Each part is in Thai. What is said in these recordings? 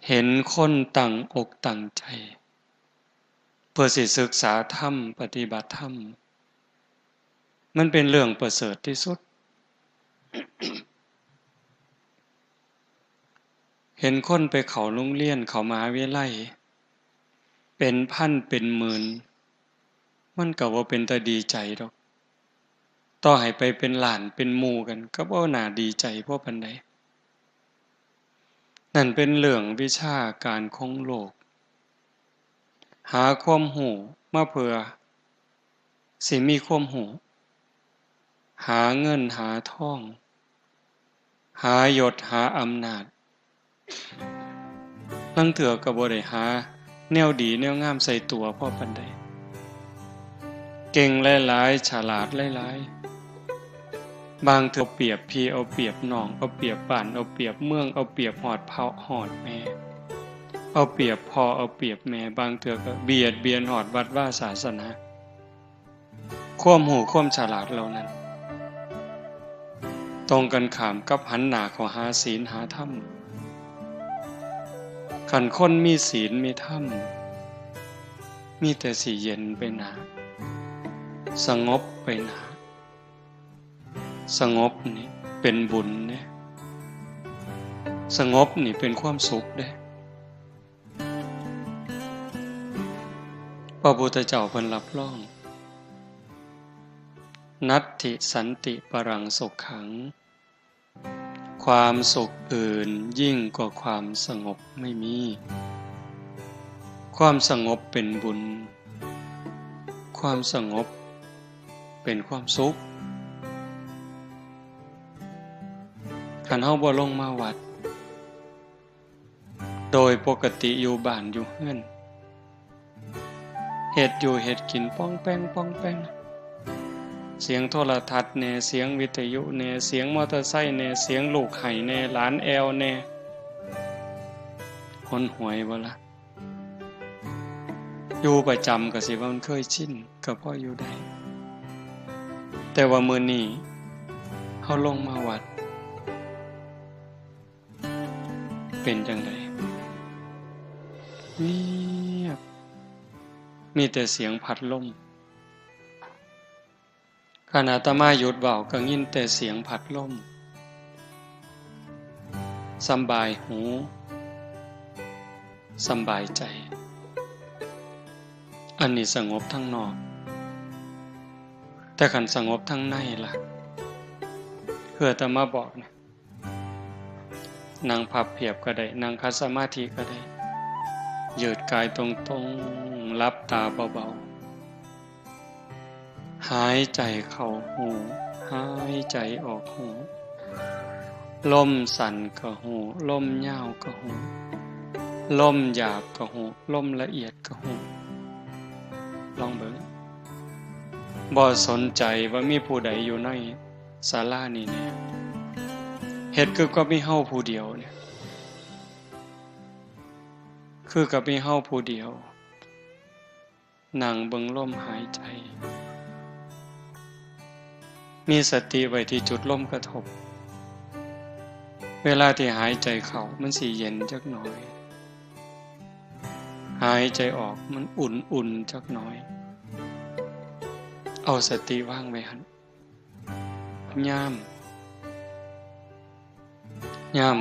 เห็นคนตั้งอกตั้งใจเพื่อสิศึกษาธรรมปฏิบัติธรรมมันเป็นเรื่องประเสริฐที่สุด เห็นคนไปเข้าโรงเรียนเข้ามหาวิทยาลัยเป็นพันเป็นหมื่นมันก็บ่เป็นตาดีใจดอกต่อให้ไปเป็นล้านเป็นหมู่กันก็บ่น่าดีใจพอปานใดนั่นเป็นเรื่องวิชาการของโลกหาความรู้มาเพื่อสิมีความรู้หาเงินหาทองหายศหาอำนาจลางเทื่อก็บ่ได้หาแนวดีแนวงามใส่ตัวพอปานใดเก่งหลายๆฉลาดหลายๆบางเทื่อเปรียบพี่เอาเปรียบน้องเอาเปรียบบ้านเอาเปรียบเมืองเอาเปรียบฮอดพ่อฮอดแม่เอาเปรียบพ่อเอาเปรียบแม่บางเทื่อก็เบียดเบียนฮอดวัดวาศาสนาความรู้ความฉลาดเหล่านั้นตรงกันข้ามกับหันหน้าเข้าหาศีลหาธรรมคันคนมีศีลมีธรรมมีแต่สิเย็นไปหนาสงบไปหนาสงบนี่เป็นบุญเด้สงบนี่เป็นความสุขเด้พระพุทธเจ้าเพิ่นรับรองนัตถิสันติปรังสุขขังความสุขอื่นยิ่งกว่าความสงบไม่มีความสงบเป็นบุญความสงบเป็นความสุขคันเฮาบ่ลงมาวัดโดยปกติอยู่บ้านอยู่เฮือนเฮ็ดอยู่เฮ็ดกินป้องแป้งป้องแป้งเสียงโทรทัศน์แน่เสียงวิทยุแน่เสียงมอเตอร์ไซค์แน่เสียงลูกไห้แน่หลานแอวแน่หนหวยบ่ล่ะอยู่ประจำก็สิว่ามันเคยชินก็พออยู่ได้แต่ว่ามื้อนี้เฮาลงมาวัดเป็นจังได๋เงียบมีแต่เสียงพัดลมขณะอาตมาหยุดเว้าก็ยินแต่เสียงพัดลมสำบายหูสำบายใจอันนี้สงบทั้งนอกแต่คันสงบทั้งในล่ะคืออาตมาบอกนะนั่งพับเพียบก็ได้นั่งคัดสมาธิก็ได้ยืดกายตรงๆลับตาเบาๆหายใจเข้าหูหายใจออกหูลมสั่นก็หูลมยาวก็หูลมหยาบก็หูลมละเอียดก็หูลองเบิ่งบ่สนใจว่ามีผู้ใดอยู่ในศาลานี้แน่เฮ็ดคือก็มีเฮาผู้เดียวเนี่ยคือกับมีเฮาผู้เดียวนั่งเบิ่งลมหายใจมีสติไว้ที่จุดลมกระทบเวลาที่หายใจเข้ามันสิเย็นจักหน่อยหายใจออกมันอุ่นๆจักหน่อยเอาสติวางไว้หั่นยาม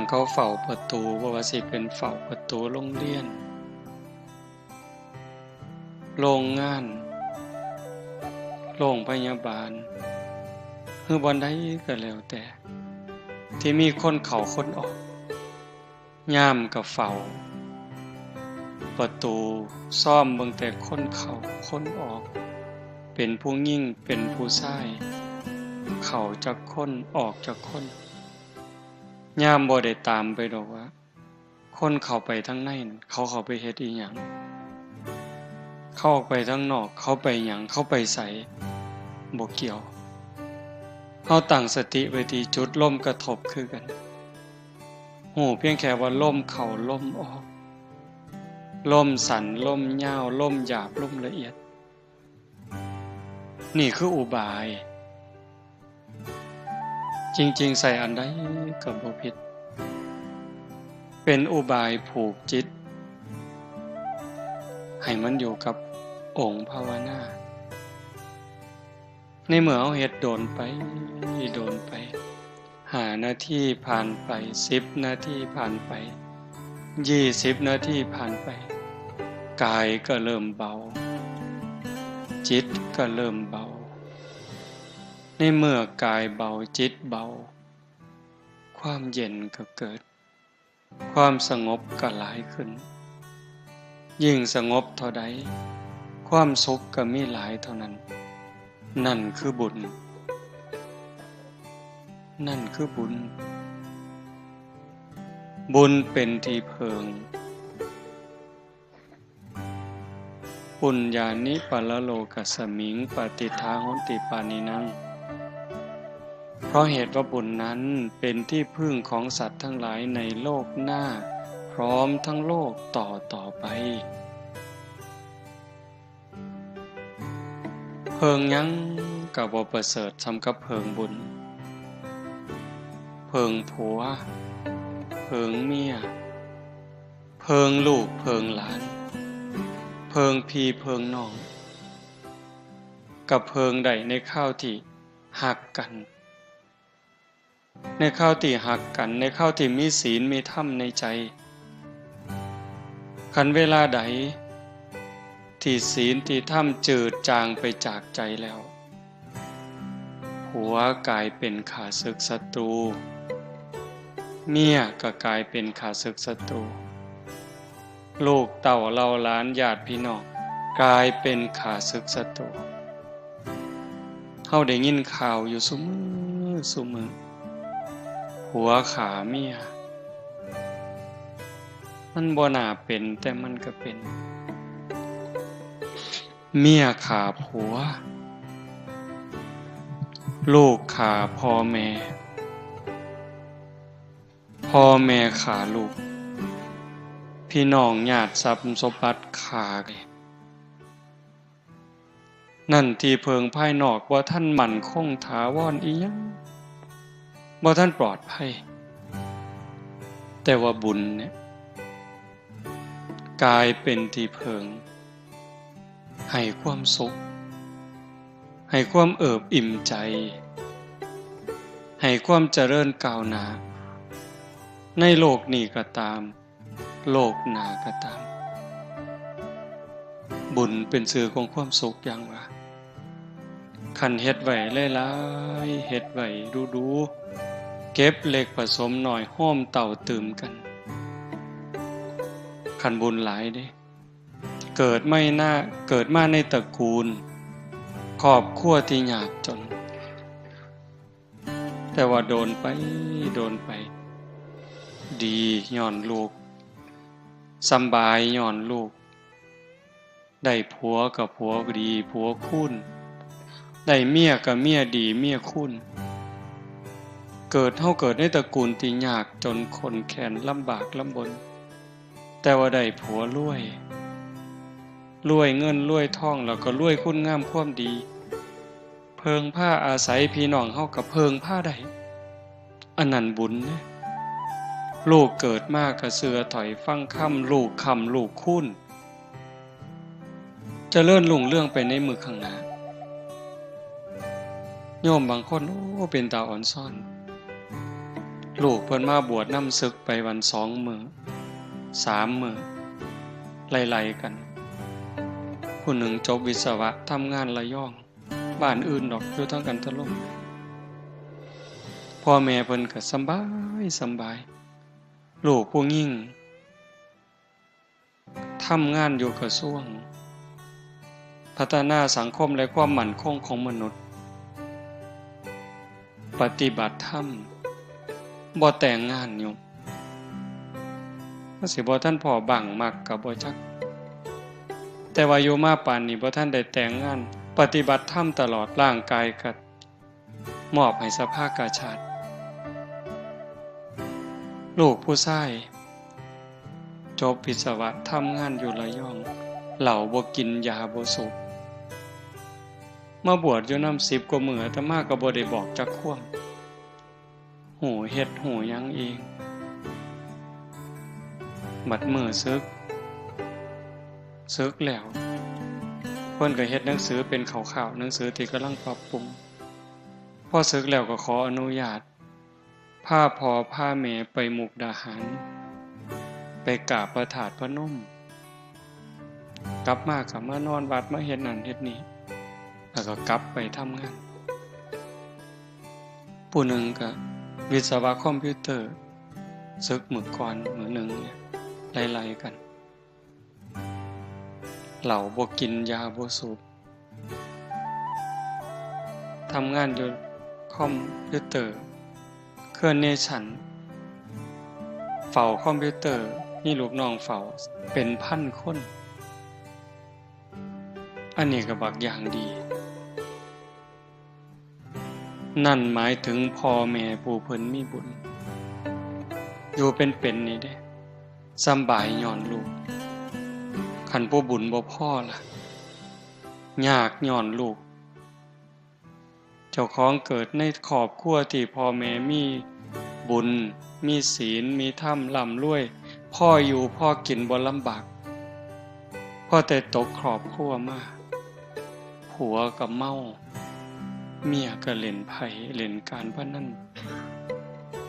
เขาเฝ้าประตูบ่ว่าสิเป็นเฝ้าประตูโรงเรียนโรงงานโรงพยาบาลหรือบ่อนใดก็แล้วแต่ที่มีคนเข้าคนออกยามก็เฝ้าประตูซ่อมเบิ่งแต่คนเข้าคนออกเป็นผู้หญิงเป็นผู้ชายเข้าจักคนออกจักคนยามบ่ได้ตามไปดอกว่าคนเข้าไปทางในเขาเข้าไปเฮ็ดอีหยังเข้าไปทางนอกเขาไปหยังเขาไปไสบ่เกี่ยวเฮาตั้งสติไว้ที่จุดลมกระทบคือกันหูเพียงแค่ว่าลมเข้าลมออกลมสั่นลมยาวลมหยาบลมละเอียดนี่คืออุบายจริงๆใส่อันใดก็บ่ผิด เป็นอุบายผูกจิตให้มันอยู่กับองค์ภาวนาในเมื่อเอาเฮ็ดโดนไป5 นาทีผ่านไป10 นาทีผ่านไป20 นาทีผ่านไปกายก็เริ่มเบาจิตก็เริ่มเบาในเมื่อกายเบาจิตเบาความเย็นก็เกิดความสงบก็หลายขึ้นยิ่งสงบเท่าใดความสุขก็มีหลายเท่านั้นนั่นคือบุญบุญเป็นที่เพิงปุญญานิปะละโลกัสสมิงปฏิทาโหติปานินังเพราะเหตุว่าบุญนั้นเป็นที่พึ่งของสัตว์ทั้งหลายในโลกหน้าพร้อมทั้งโลกต่อไปเพิงยังก็บ่ประเสริฐสำกับเพิงบุญเพิงผัวเพิงเมียเพิงลูกเพิงหลานเพิงพี่เพิงน้องกับเพิงใดในข้าวที่หักกันในข้าวที่หักกันในข้าวที่มีศีลมีธรรมในใจคันเวลาใดที่ศีลที่ธรรมจืดจางไปจากใจแล้วผัวกลายเป็นข้าศึกศัตรูเมียก็กลายเป็นข้าศึกศัตรูลูกเต่าเหล่าหลานญาติพี่น้องกลายเป็นข้าศึกศัตรูเฮาได้ยินข่าวอยู่ซุมื้อผัวขาเมียมันบ่น่าเป็นแต่มันก็เป็นเมียขาผัวลูกขาพ่อแม่ขาลูกพี่น้องญาติทรัพย์สมบัติขานั่นที่เพิงภายนอกว่าท่านมั่นคงถาวรอีหยังบ่ท่านปลอดภัยแต่ว่าบุญเนี่ยกลายเป็นที่เพิงให้ความสุขให้ความเอิบอิ่มใจให้ความเจริญก้าวหน้าในโลกนี้ก็ตามโลกหน้าก็ตามบุญเป็นสื่อของความสุขอย่างว่าคันเฮ็ดไว้หลายๆเฮ็ดไว้ดูๆเก็บเล็กผสมหน่อยห้อมเต่าตื่มกันคันบุญหลายเด้เกิดมาในตระกูลครอบครัวที่ยากจนแต่ว่าโดนไปดีย้อนลูกสำบายย้อนลูกได้ผัวกับผัวดีผัวคุณได้เมียกับเมียดีเมียคุณเกิดในตระกูลที่ยากจนคนแค้นลำบากลำบนแต่ว่าได้ผัวรวยเงินรวยทองแล้วก็รวยคุณงามความดีเพิงผ้าอาศัยพี่น้องเฮากับเพิงผ้าได้อันนั้นบุญนะลูกเกิดมากกะเสือถอยฟังค่ำลูกคุณเจริญรุ่งเรื่องไปในมือข้างหน้าโยมบางคนเป็นตาอ่อนซ่อนลูกเพิ่นมาบวชนำศึกไปวัน2 มื้อ3 มื้อไล่ๆกันผู้หนึ่งจบวิศวะทำงานระยองบ้านอื่นดอกอยู่ทั้งกันทะลมพ่อแม่เพิ่นก็สบายลูกผู้หญิงทำงานอยู่กระทรวงพัฒนาสังคมและความมั่นคงของมนุษย์ปฏิบัติธรรมบ่แต่งงานอยู่ก็สิบ่ท่านพ่อบังมักก็บ่จักแต่ว่าอยู่มาปานนี้บ่ท่านได้แต่งงานปฏิบัติธรรมตลอดร่างกายก็มอบให้สภากาชาติลูกผู้ชายจบวิศวะทำงานอยู่ระยองเหล้าบ่กินยาบ่สูบมาบวชอยู่นำ10 กว่ามื้ออาตมาก็บ่ได้บอกจักควมหูเฮ็ดหูหยังเอง บัดมื้อศึกแล้วเพิ่นก็เฮ็ดหนังสือเป็นข่าวๆหนังสือที่กำลังปรับปรุงพอศึกแล้วก็ขออนุญาตพาพ่อพาแม่ไปมุกดาหารไปกราบพระธาตุพนมกลับมาก็มานอนวัดมาเฮ็ดนั่นเฮ็ดนี่แล้วก็กลับไปทำงานผู้หนึ่งก็วิศวะคอมพิวเตอร์ศึกมื้อก่อนมื้อหนึ่งเนี่ยไล่ๆกันเหล้าบ่กินยาบ่สูบทำงานอยู่คอมพิวเตอร์เครื่องเนชั่นเฝ้าคอมพิวเตอร์มีลูกน้องเฝ้าเป็นพันคนอันนี้ก็บักอย่างดีนั่นหมายถึงพ่อแม่ผู้เพิ่นมีบุญอยู่เป็นนี่เด้สำบายย้อนลูกคันผู้บุญบ่พอล่ะยากย้อนลูกเจ้าของเกิดในครอบครัวที่พ่อแม่มีบุญมีศีลมีธรรมร่ำรวยพ่ออยู่พ่อกินบ่ลำบากพ่อแต่ตกครอบครัวมาผัวก็เมาเมียก็เล่นไพ่เล่นการพนัน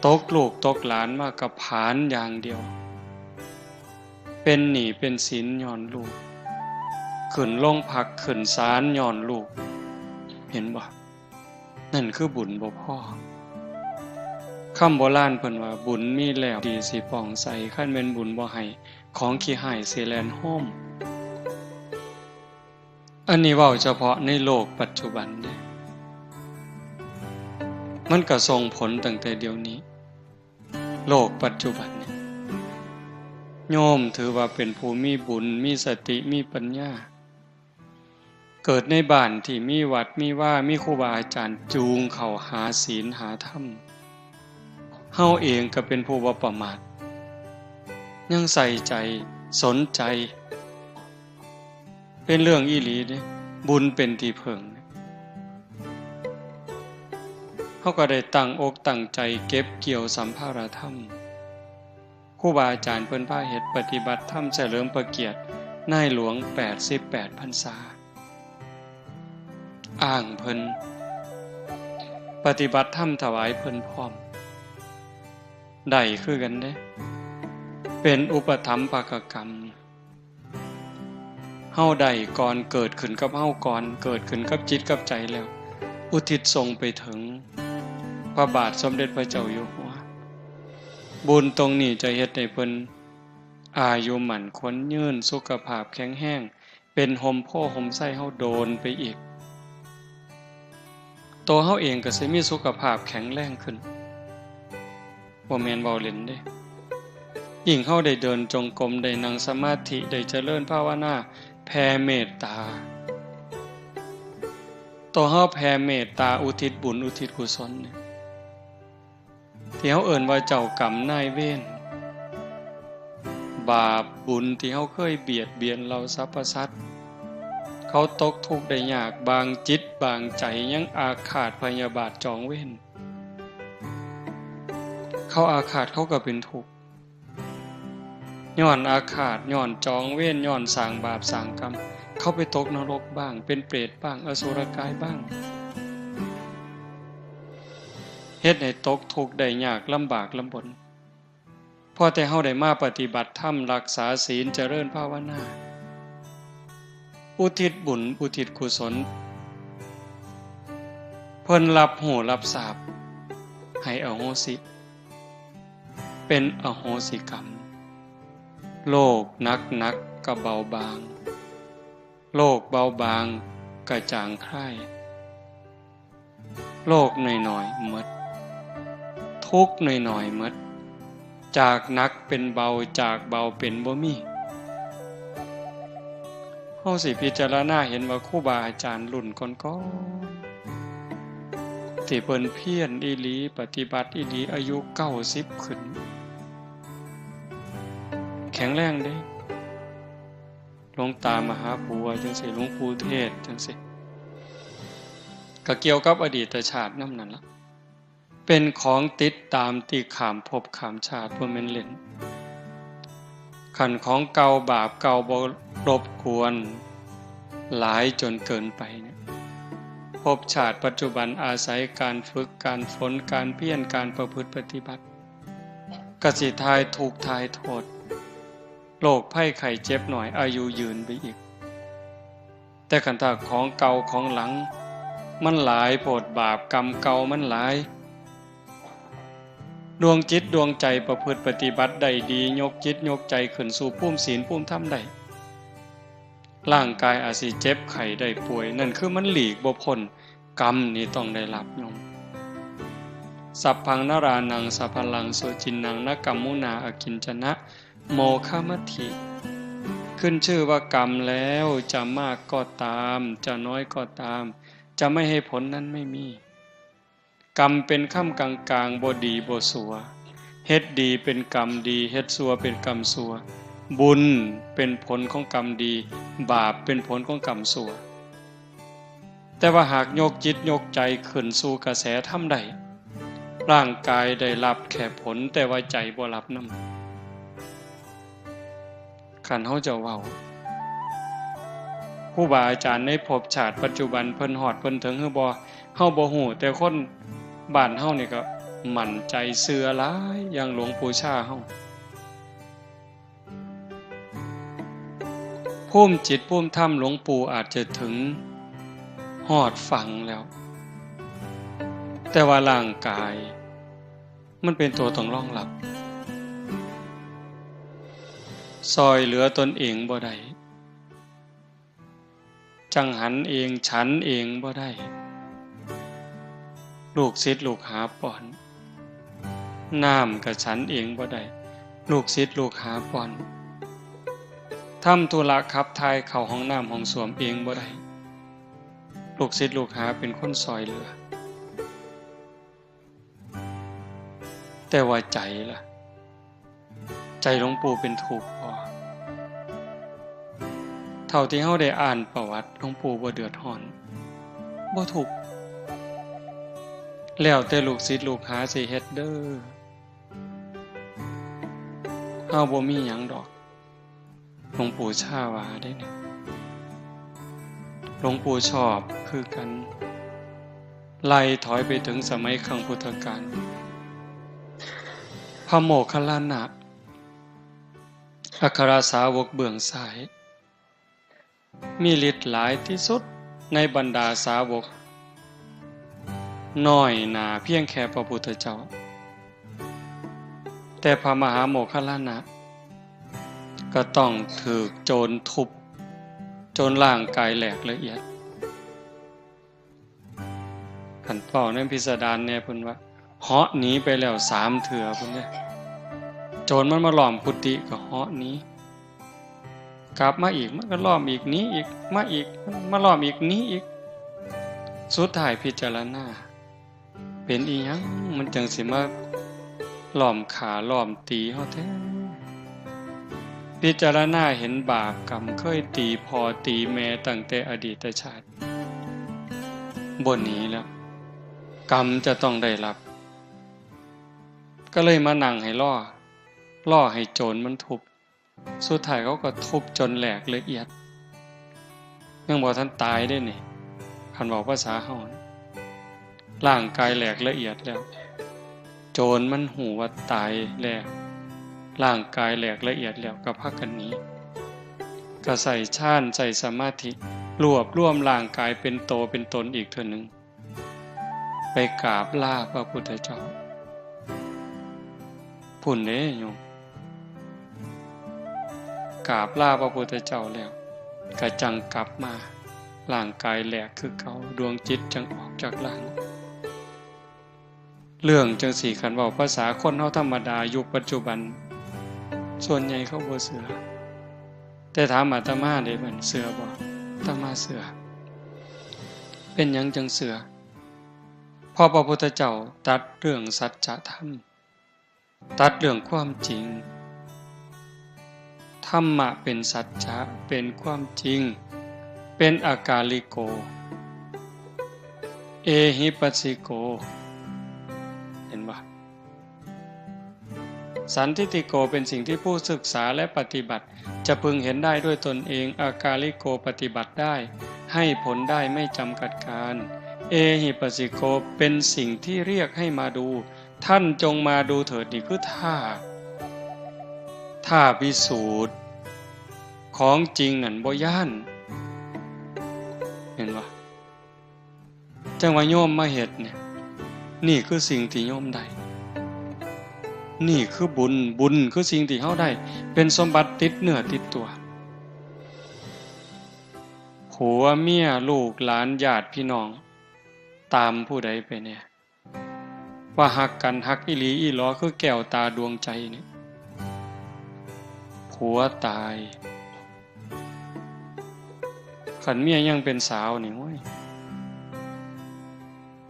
ตกลูกตกหลานมากับผานอย่างเดียวเป็นหนี้เป็นสินย้อนลูกขึ้นโรงพักขึ้นศาลย้อนลูกเห็นบ่นั่นคือบุญบ่พอคำโบราณเพิ่นว่าบุญมีแล้วดีสิปองใสคันแม่นบุญบ่ให้ของขี้หายสิแล่นโฮมอันนี้เว้าเฉพาะในโลกปัจจุบันเด้มันก็ส่งผลตั้งแต่เดี๋ยวนี้โลกปัจจุบันนี้โยมถือว่าเป็นผู้มีบุญมีสติมีปัญญาเกิดในบ้านที่มีวัดมีว่ามีครูบาอาจารย์จูงเข้าหาศีลหาธรรมเฮาเองก็เป็นผู้บ่ประมาทยังใส่ใจสนใจเป็นเรื่องอีหลีเด้บุญเป็นที่พึ่งเฮาก็ได้ตั้งอกตั้งใจเก็บเกี่ยวสัมภารธรรมครูบาอาจารย์เพิ่นพาเฮ็ดปฏิบัติธรรมเฉลิมพระเกียรตินายหลวง88พรรษาอ้างเพิ่นปฏิบัติธรรมถวายเพิ่นพร้อมได้คือกันเด้เป็นอุปถัมภกกรรมเฮาได้ก่อนเกิดขึ้นกับเฮาก่อนเกิดขึ้นกับจิตกับใจแล้วอุทิศส่งไปถึงพระบาทสมเด็จพระเจ้าอยู่หัวบุญตรงนี้จะเฮ็ดให้เพิ่นอายุหมั่นขวัญยืนสุขภาพแข็งแรงเป็นห่มโพห่มไส้เฮาโดนไปอีกตัวเฮาเองก็สิมีสุขภาพแข็งแรงขึ้นบ่แม่นเว้าเล่นเด้ยิ่งเฮาได้เดินจงกรมได้นั่งสมาธิได้เจริญภาวนาแผ่เมตตาตัวเฮาแผ่เมตตาอุทิศบุญอุทิศกุศลเนี่ยที่เฮาเอิ้นว่าเจ้ากรรมนายเวรบาปบุญที่เฮาเคยเบียดเบียนเราสรรพสัตว์เขาตกทุกข์ได้ยากบางจิตบางใจยังอาฆาตพยาบาทจองเวรเขาอาฆาตเขาก็เป็นทุกข์ย้อนอาฆาตย้อนจองเวรย้อนสร้างบาปสร้างกรรมเขาไปตกนรกบ้างเป็นเปรตบ้างอสุรกายบ้างเฮ็ดให้ตกทุกข์ได้ยากลำบากลำบนพอแต่เฮาได้มาปฏิบัติธรรมรักษาศีลเจริญภาวนาอุทิศบุญอุทิศกุศลเพิ่นรับหูรับทราบให้อโหสิเป็นอโหสิกรรมโลกนักก็เบาบางโลกเบาบางก็จางคลายโลกน้อยๆหมดทุกข์น้อยๆหมดจากหนักเป็นเบาจากเบาเป็นบ่มีเฮาสิพิจารณาเห็นว่าครูบาอาจารย์รุ่นก่อนๆที่เพิ่นเพียรอีหลีปฏิบัติอีหลีอายุ90ขึ้นแข็งแรงเด้หลวงตามหาบัวจังซี่หลวงปู่เทศจังซี่ก็เกี่ยวกับอดีตชาตินำนั่นล่ะเป็นของติดตามที่ข้ามภพข้ามชาติบ่แม่นเล่น ขันของเก่าบาปเก่าบ่รบกวนหลายจนเกินไปเนี่ยภพชาติปัจจุบันอาศัยการฝึกการฝนการเพียรการประพฤติปฏิบัติกสิทายถูกทายโทษโรคภัยไข้เจ็บหน่อยอายุยืนไปอีกแต่ขันธาของเก่าของหลังมันหลายโพดบาปกรรมเก่ามันหลายดวงจิตดวงใจประพฤติปฏิบัติได้ดียกจิตยกใจขึ้นสู่ภูมิศีลภูมิธรรมได้ร่างกายอาจสิเจ็บไข้ได้ป่วยนั่นคือมันหลีกบ่พ้นกรรมนี่ต้องได้รับยมสัพพังนรานังสัพพลังโสจินนังนกัมมุนาอกินจนะโมฆะมัตถิขึ้นชื่อว่ากรรมแล้วจะมากก็ตามจะน้อยก็ตามจะไม่ให้ผลนั้นไม่มีกรรมเป็นค่ำกลางๆบ่ดีบ่สัวเฮ็ดดีเป็นกรรมดีเฮ็ดสัวเป็นกรรมสัวบุญเป็นผลของกรรมดีบาปเป็นผลของกรรมสัวแต่ว่าหากโยกจิตโยกใจขึ้นสู่กระแสธรรมใดร่างกายได้รับแค่ผลแต่ว่าใจบ่รับนำคันเฮาจะเว้าครูบาอาจารย์ในภพชาติปัจจุบันเพิ่นฮอดเพิ่นถึงคือบ่เฮาบ่ฮู้แต่คนบ้านเฮานี่ก็มั่นใจเชื่อหลายอย่างหลวงปู่ชาเฮาภูมิจิตภูมิธรรมหลวงปู่อาจจะถึงฮอดฝั่งแล้วแต่ว่าร่างกายมันเป็นตัวต้องรองรับซอยเหลือตนเองบ่ได้จังหันเองฉันเองบ่ได้ลูกศิษย์ลูกหาป้อนน้ำกับฉันเองบ่ได้ลูกศิษย์ลูกหาป้อนทำธุระขับถ่ายเข้าห้องน้ำห้องส้วมเองบ่ได้ลูกศิษย์ลูกหาเป็นคนซอยเหลือแต่ว่าใจล่ะใจหลวงปู่เป็นทุกข์พอเท่าที่เฮาได้อ่านประวัติหลวงปู่บ่เดือดร้อนบ่ทุกข์แล้วแต่ลูกศิษย์ลูกหาสิเฮ็ดเด้อเฮาบ่มีหยังดอกหลวงปู่ชาว่าได้นี่หลวงปู่ชอบคือกันไล่ถอยไปถึงสมัยครั้งพุทธกาลพระโมคคัลลานะอัครสาวกเบื้องซ้ายมีฤทธิ์หลายที่สุดในบรรดาสาวกน้อยหนาเพียงแค่พระพุทธเจ้าแต่พระมหาโมคคัลลานะก็ต้องถูกโจรทุบจนร่างกายแหลกละเอียดขันเป้าในพิสดารเนี่ยเพิ่นว่าเหาะหนีไปแล้ว3 เทื่อเพิ่นเนี่ยโจรมันมาล้อมกุฏิก็เหาะหนีกลับมาอีกมันก็ล้อมอีกหนีอีกมาอีกมาล้อมอีกหนีอีกสุดท้ายพิจารณาเป็นอีหยังมันจังสิมาล้อมขาล้อมตีเฮาแท้พิจารณาเห็นบาปกรรมเคยตีพ่อตีแม่ตั้งแต่อดีตชาติบ่หนีแล้วกรรมจะต้องได้รับก็เลยมานั่งให้ล่อให้โจรมันทุบสุดท้ายเขาก็ทุบจนแหลกละเอียดยังบ่ทันตายได้นี่คันบอกภาษาเฮาร่างกายแหลกละเอียดแล้วโจรมันหูว่าตายแล้วร่างกายแหลกละเอียดแล้วก็พากันหนีก็ใส่ฌานใส่สมาธิรวบรวมร่างกายเป็นโตเป็นตนอีกเทื่อนึงไปกราบลาพระพุทธเจ้าพุ่นเด้โยมกราบลาพระพุทธเจ้าแล้วก็จังกลับมาร่างกายแหลกคือเก่าดวงจิตจังออกจากร่างเรื่องจังสี่คันเว้าภาษาคนเฮาธรรมดายุคปัจจุบันส่วนใหญ่เขาบ่เชื่อแต่ถามอาตมาได้มันเชื่อบ่อาตมาเชื่อเป็นหยังจังเชื่อเพราะพระพุทธเจ้าตรัสเรื่องสัจธรรมตรัสเรื่องความจริงธรรมะเป็นสัจจะเป็นความจริงเป็นอากาลิโกเอหิปัสสิโกเห็นบ่ สันทิฏฐิโกเป็นสิ่งที่ผู้ศึกษาและปฏิบัติจะพึงเห็นได้ด้วยตนเองอากาลิโกปฏิบัติได้ให้ผลได้ไม่จำกัดการเอหิปัสสิโกเป็นสิ่งที่เรียกให้มาดูท่านจงมาดูเถิดนี่คือท่าพิสูจน์ของจริงนั่นบ่ย่านเห็นว่าจังว่าโยมมาเฮ็ดเนี่ยนี่คือสิ่งที่โยมได้นี่คือบุญคือสิ่งที่เฮาได้เป็นสมบัติติดเนื้อติดตัวผัวเมียลูกหลานญาติพี่น้องตามผู้ใดไปเนี่ยว่าฮักกันฮักอีหลีอีหลอคือแก้วตาดวงใจเนี่ยผัวตายขันเมียยังเป็นสาวนี่โว้ย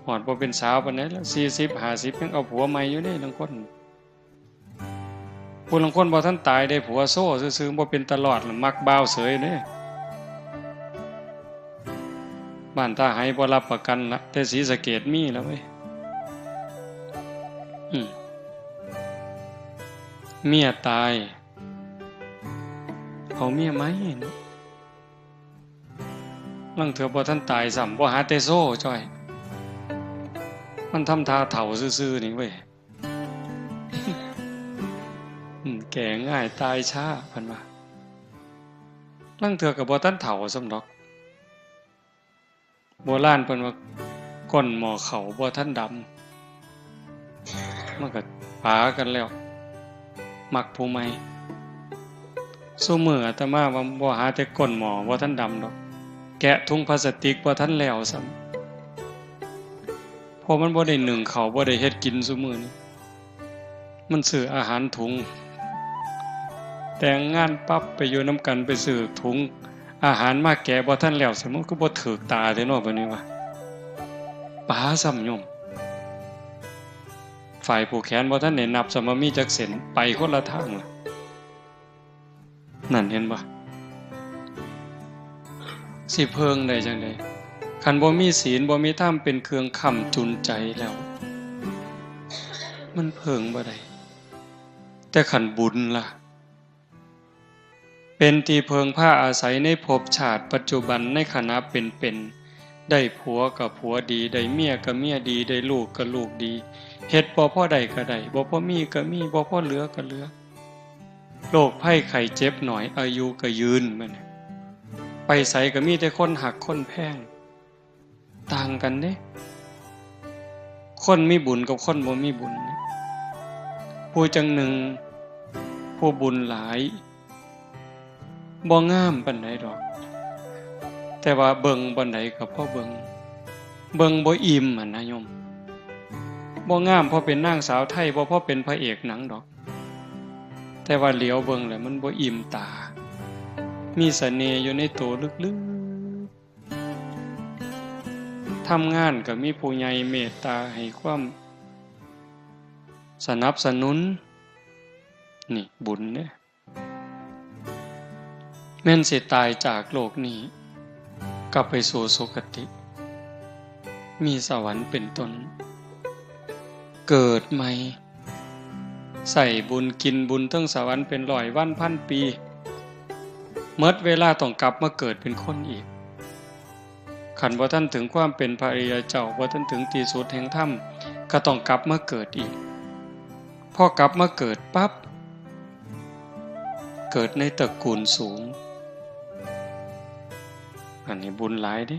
หอดบ่เป็นสาวปานใดแล้ว40 50ยังเอาผัวใหม่อยู่เด้บางคนผู้ลางคนบ่ทันตายได้ผัวโซ่ซื่อๆบ่เป็นตลอดมักบ่าวเสยเด้บ้านตาไห้บ่รับประกันละแต่ศรีสะเกษมีแล้วเว้ยเมียตายเอาเมียไหมเนาะลังเถื่อบ่ทันตายซ้ำบ่หาแต่โซ่จ้อยมันทำท่าเฒ่าซื่อๆนี่เว้ยแก่ง่ายตายช้าเพิ่นว่าลังเถื่อก็บ่ทันเฒ่าซ้ำดอกโบราณเพิ่นว่าก้นหม้อข้าวบ่ทันดำมันก็ปากันแล้วมักผู้ใหม่ซุมื้ออาตมาว่าบ่หาแต่ก้นหม้อบ่ทันดำดอกแกะถุงพลาสติกบ่ทันแล้วซ้ำเพราะมันบ่ได้นึ่งข้าวบ่ได้เฮ็ดกินซุมื้อนี้มันซื้ออาหารถุงแต่งงานปั๊บไปอยู่นำกันไปซื้อถุงอาหารมาแก่บ่ทันแล้วซิมันก็บ่ถูกตาแท้เนาะบัดนี้ว่าปาซ้ำโยมฝ่ายผู้แขนบ่ทันได้นับสมมีจักเส้นไปคนละทางล่ะนั่นเห็นบ่สิเพิงได้จังได๋คันบ่มีศีลบ่มีธรรมเป็นเครื่องค้ำจุนใจแล้วมันเพิงบ่ได้แต่คันบุญล่ะเป็นที่เพิงผ้าอาศัยในภพชาติปัจจุบันในขณะเป็นได้ผัวกับผัวดีได้เมียกับเมียดีได้ลูกกับลูกดีเฮ็ดบ่พอได้ก็ได้บ่พอมีก็มีบ่พอเหลือก็เหลือโรคภัยไข้เจ็บหน่อยอายุก็ยืนบัดนี้ไปไสก็มีแต่คนหักคนแพงต่างกันเด้คนมีบุญกับคนบ่มีบุญผู้จังหนึ่งผู้บุญหลายบ่งามปานใดดอกแต่ว่าเบิ่งปานใดก็พอเบิ่งบ่อิ่มนะโยมบ่งามเพราะเป็นนางสาวไทยบ่เพราะเป็นพระเอกหนังดอกแต่ว่าเหลียวเบิ่งแล้วมันบ่อิ่มตามีเสน่ห์อยู่ในตัวลึกๆทำงานก็มีผู้ใหญ่เมตตาให้ความสนับสนุนนี่บุญเนี่ยแม่นสิตายจากโลกนี้กลับไปสู่สุคติมีสวรรค์เป็นต้นเกิดใหม่ใส่บุญกินบุญทั้งสวรรค์เป็นร้อยวันพันปีเมื่อเวลาต้องกลับมาเกิดเป็นคนอีกขันบ่ทันถึงความเป็นพระอริยเจ้าบ่ทันถึงที่สุดแห่งธรรมก็ต้องกลับมาเกิดอีกพอกลับมาเกิดปั๊บเกิดในตระกูลสูงอันนี้บุญหลายดิ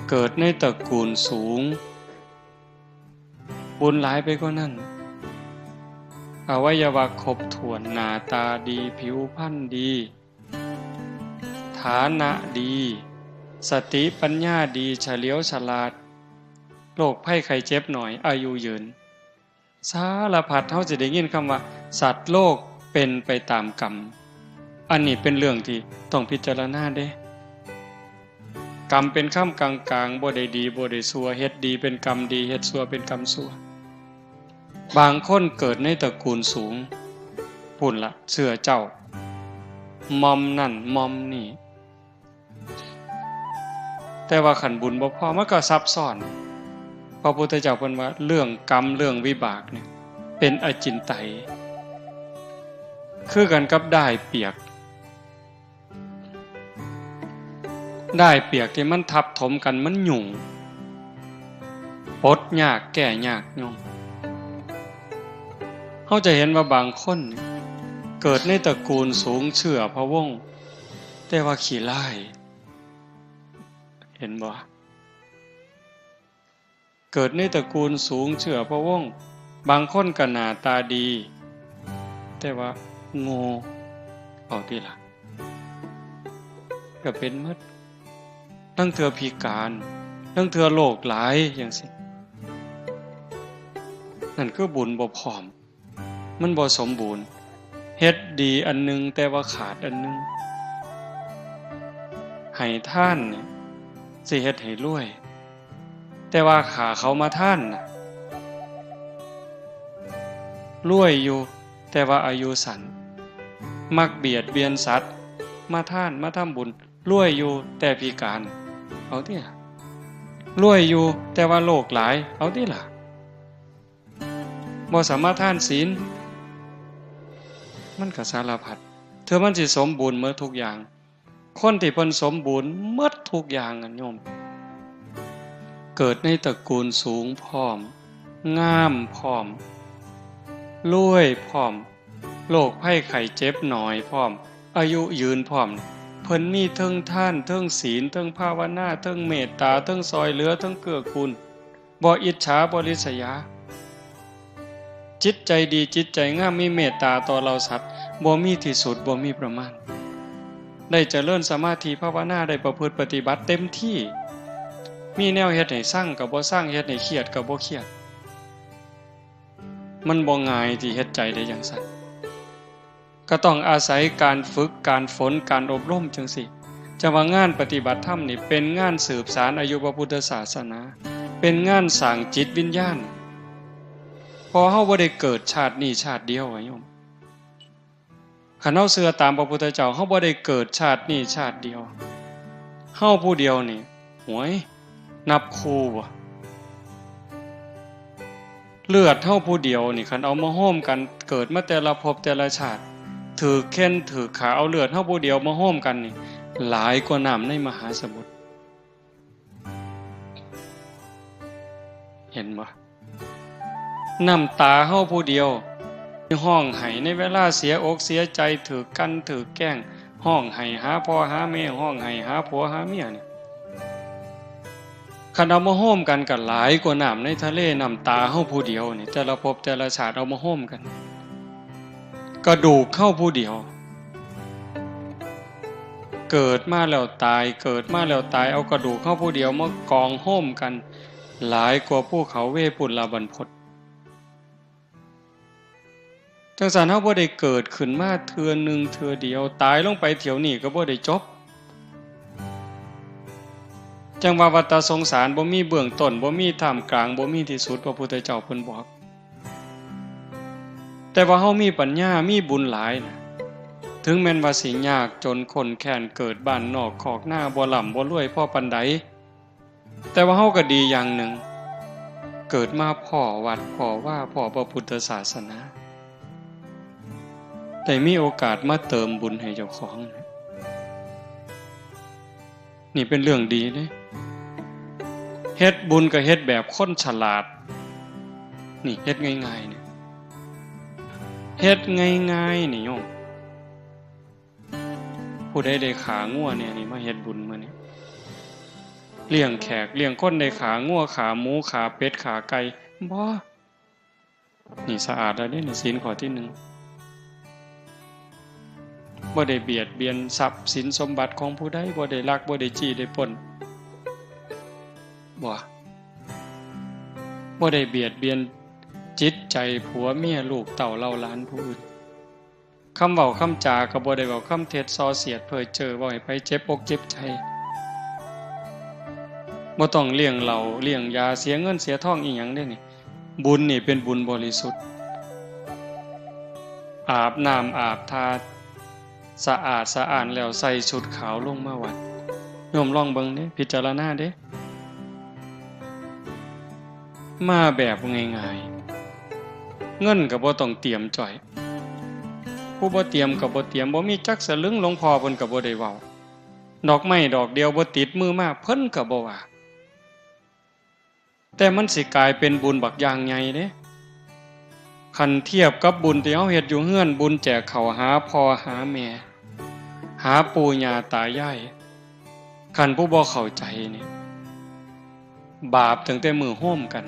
เกิดในตระกูลสูงบุญหลายไปกว่านั้นอวัยวะครบถ้วนหน้าตาดีผิวพรรณดีฐานะดีสติปัญญาดีเฉลียวฉลาดโรคภัยไข้เจ็บหน่อยอายุยืนสารพัดเฮาสิได้ยินคำว่าสัตว์โลกเป็นไปตามกรรมอันนี้เป็นเรื่องที่ต้องพิจารณาเด้กรรมเป็นค่ำกลางๆบ่ได้ดีบ่ได้ชั่วเฮ็ดดีเป็นกรรมดีเฮ็ดชั่วเป็นกรรมชั่วบางคนเกิดในตระกูลสูงพุ่นละเชื่อเจ้ามอมนั่นมอมนี่แต่ว่าขันบุญบ่พอมันก็ซับซ้อนพระพุทธเจ้าเพิ่นว่าเรื่องกรรมเรื่องวิบากเนี่ยเป็นอจินไตย คือกันกับได้เปียกได้เปียกที่มันทับถมกันมันหยุ่งปลดยากแก้ยากโยมเขาจะเห็นว่าบางคนเกิดในตระกูลสูงเชื่อพระวงศ์แต่ว่าขี้ร้ายเห็นบ่เกิดในตระกูลสูงเชื่อพระวงศ์บางคนก็หน้าตาดีแต่ว่าโง่เอาที่ล่ะก็เป็นหมดทั้งเทื่อพิการทั้งเทื่อโรคหลายจังซี่นั่นคือบุญบ่พร้อมมันบ่สมบูรณ์เฮ็ดดีอันนึงแต่ว่าขาดอันนึงให้ท่านเนี่ยสิเฮ็ดให้รวยแต่ว่าขาเขามาท่านน่ะรวยอยู่แต่ว่าอายุสั้นมักเบียดเบียนสัตว์มาท่านมาทำบุญรวยอยู่แต่พิการเอาติล่ะรวยอยู่แต่ว่าโรคหลายเอาติล่ะบ่สามารถทานศีลมันก็สารพัดเธอมันสิสมบูรณ์หมดทุกอย่างคนที่เพิ่นสมบูรณ์หมดทุกอย่างอะโยมเกิดในตระกูลสูงพร้อมงามพร้อมรวยพร้อมโรคภัยไข้เจ็บน้อยพร้อมอายุยืนพร้อมเพิ่นมีเทิงทานเทิงศีลเทิงภาวนาเทิงเมตตาเทิงซอยเหลือเทิงเกื้อกูลบ่อิจฉาบ่ริษยาจิตใจดีจิตใจงามมีเมตตาต่อเราสัตว์บ่มีที่สุดบ่มีประมาณได้เจริญสมาธิภาวนาได้ประพฤติปฏิบัติเต็มที่มีแนวเฮ็ดให้สร้างก็บ่สร้างเฮ็ดให้เครียดก็บ่เครียดมันบ่ง่ายที่เฮ็ดใจได้จังซั่นก็ต้องอาศัยการฝึกการฝนการอบรมจังซี่จะว่างานปฏิบัติธรรมนี่เป็นงานสืบสานอายุพระพุทธศาสนาเป็นงานสร้างจิตวิญญาณพอเฮาบ่ได้เกิดชาตินี้ชาติเดียวโยมคันเฮาเชื่อตามพระพุทธเจ้าเฮาบ่ได้เกิดชาตินี้ชาติเดียวเฮาผู้เดียวนี่หวยนับคู่บ่เลือดเฮาผู้เดียวนี่คันเอามาโฮมกันเกิดมาแต่ละภพแต่ละชาติถือแค้นถือขาเอาเลือดเฮาผู้เดียวมาโฮมกันนี่หลายกว่าน้ำในมหาสมุทรเห็นบ่น้ำตาเฮาผู้เดียวห้องไห้ในเวลาเสียอกเสียใจถือกันถือแกล้งห้องไห้หาพ่อหาแม่ห้องไห้หาผัวหาเมียนี่คันเอามาโฮมกันก็หลายกว่าน้ำในทะเลน้ำตาเฮาผู้เดียวนี่แต่ละภพแต่ละชาติเอามาโฮมกันกระดูกเข้าผู้เดียวเกิดมาแล้วตายเกิดมาแล้วตายเอากระดูกเข้าผู้เดียวมากองโฮมกันหลายกว่าภูเขาเวปุลบรรพตจังซั่นเฮาบ่ได้เกิดขึ้นมาเทื่อนึงเทื่อเดียวตายลงไปเที่ยวนี้ก็บ่ได้จบจังว่าวัฏสงสารบ่มีเบื้องต้นบ่มีท่ามกลางบ่มีที่สุดพระพุทธเจ้าเพิ่นบอกแต่ว่าเฮามีปัญญามีบุญหลายนะถึงแม้นว่าสิยากจนคนแค้นเกิดบ้านนอกคอกหน้าบ่ร่ำบ่รวยพอปานใดแต่ว่าเฮาก็ดีอย่างหนึ่งเกิดมาพ่อวัดพ่อว่าพ่อพระพุทธศาสนาได้มีโอกาสมาเติมบุญให้เจ้าของนี่เป็นเรื่องดีเด้เฮ็ดบุญก็เฮ็ดแบบคนฉลาดนี่เฮ็ดง่ายๆนี่เฮ็ดง่ายๆนี่โยมผู้ใดได้ขางัวเนี่ยนี่มาเฮ็ดบุญมื้อนี้เลี้ยงแขกเลี้ยงคนได้ขางัวขาหมูขาเป็ดขาไก่บ่นี่สะอาดแล้วเด้นี่ศีลข้อที่1บ่ได้เบียดเบียนทรัพย์สินสมบัติของผู้ใดบ่ได้ลักบ่ได้จี้ได้ปล้นบ่ได้เบียดเบียนจิตใจผัวเมียลูกเต้าเล่าหลานผู้อื่นคำเว้าคำจาก็บ่ได้เว้าคำเท็จส่อเสียดเพ้อเจ้อเว้าให้ไผเจ็บอกเจ็บใจบ่ต้องเลี้ยงเหล้าเลี้ยงยาเสียเงินเสียทองอีหยังเด้นี่บุญนี่เป็นบุญบริสุทธิ์อาบน้ำอาบทาสะอาดสะอ้านแล้วใส่ชุดขาวลงมาวัดโยมลองเบิ่งเด้พิจารณาเด้มาแบบง่ายๆเงินก็บ่ต้องเตรียมจ่อย ผู้บ่เตรียมก็บ่เตรียมบ่มีจักสลึงหลวงพ่อเพิ่นก็บ่ได้เว้าดอกไม้ดอกเดียวบ่ติดมือมาเพิ่นก็บ่ว่าแต่มันสิกลายเป็นบุญบักอย่างใหญ่เด้คันเทียบกับบุญที่เฮาเฮ็ดอยู่เฮือนบุญแจกข้าวหาพ่อหาแม่หาปู่ย่าตายายคันผู้บ่เข้าใจนี่บาปตั้งแต่มื้อโฮมกัน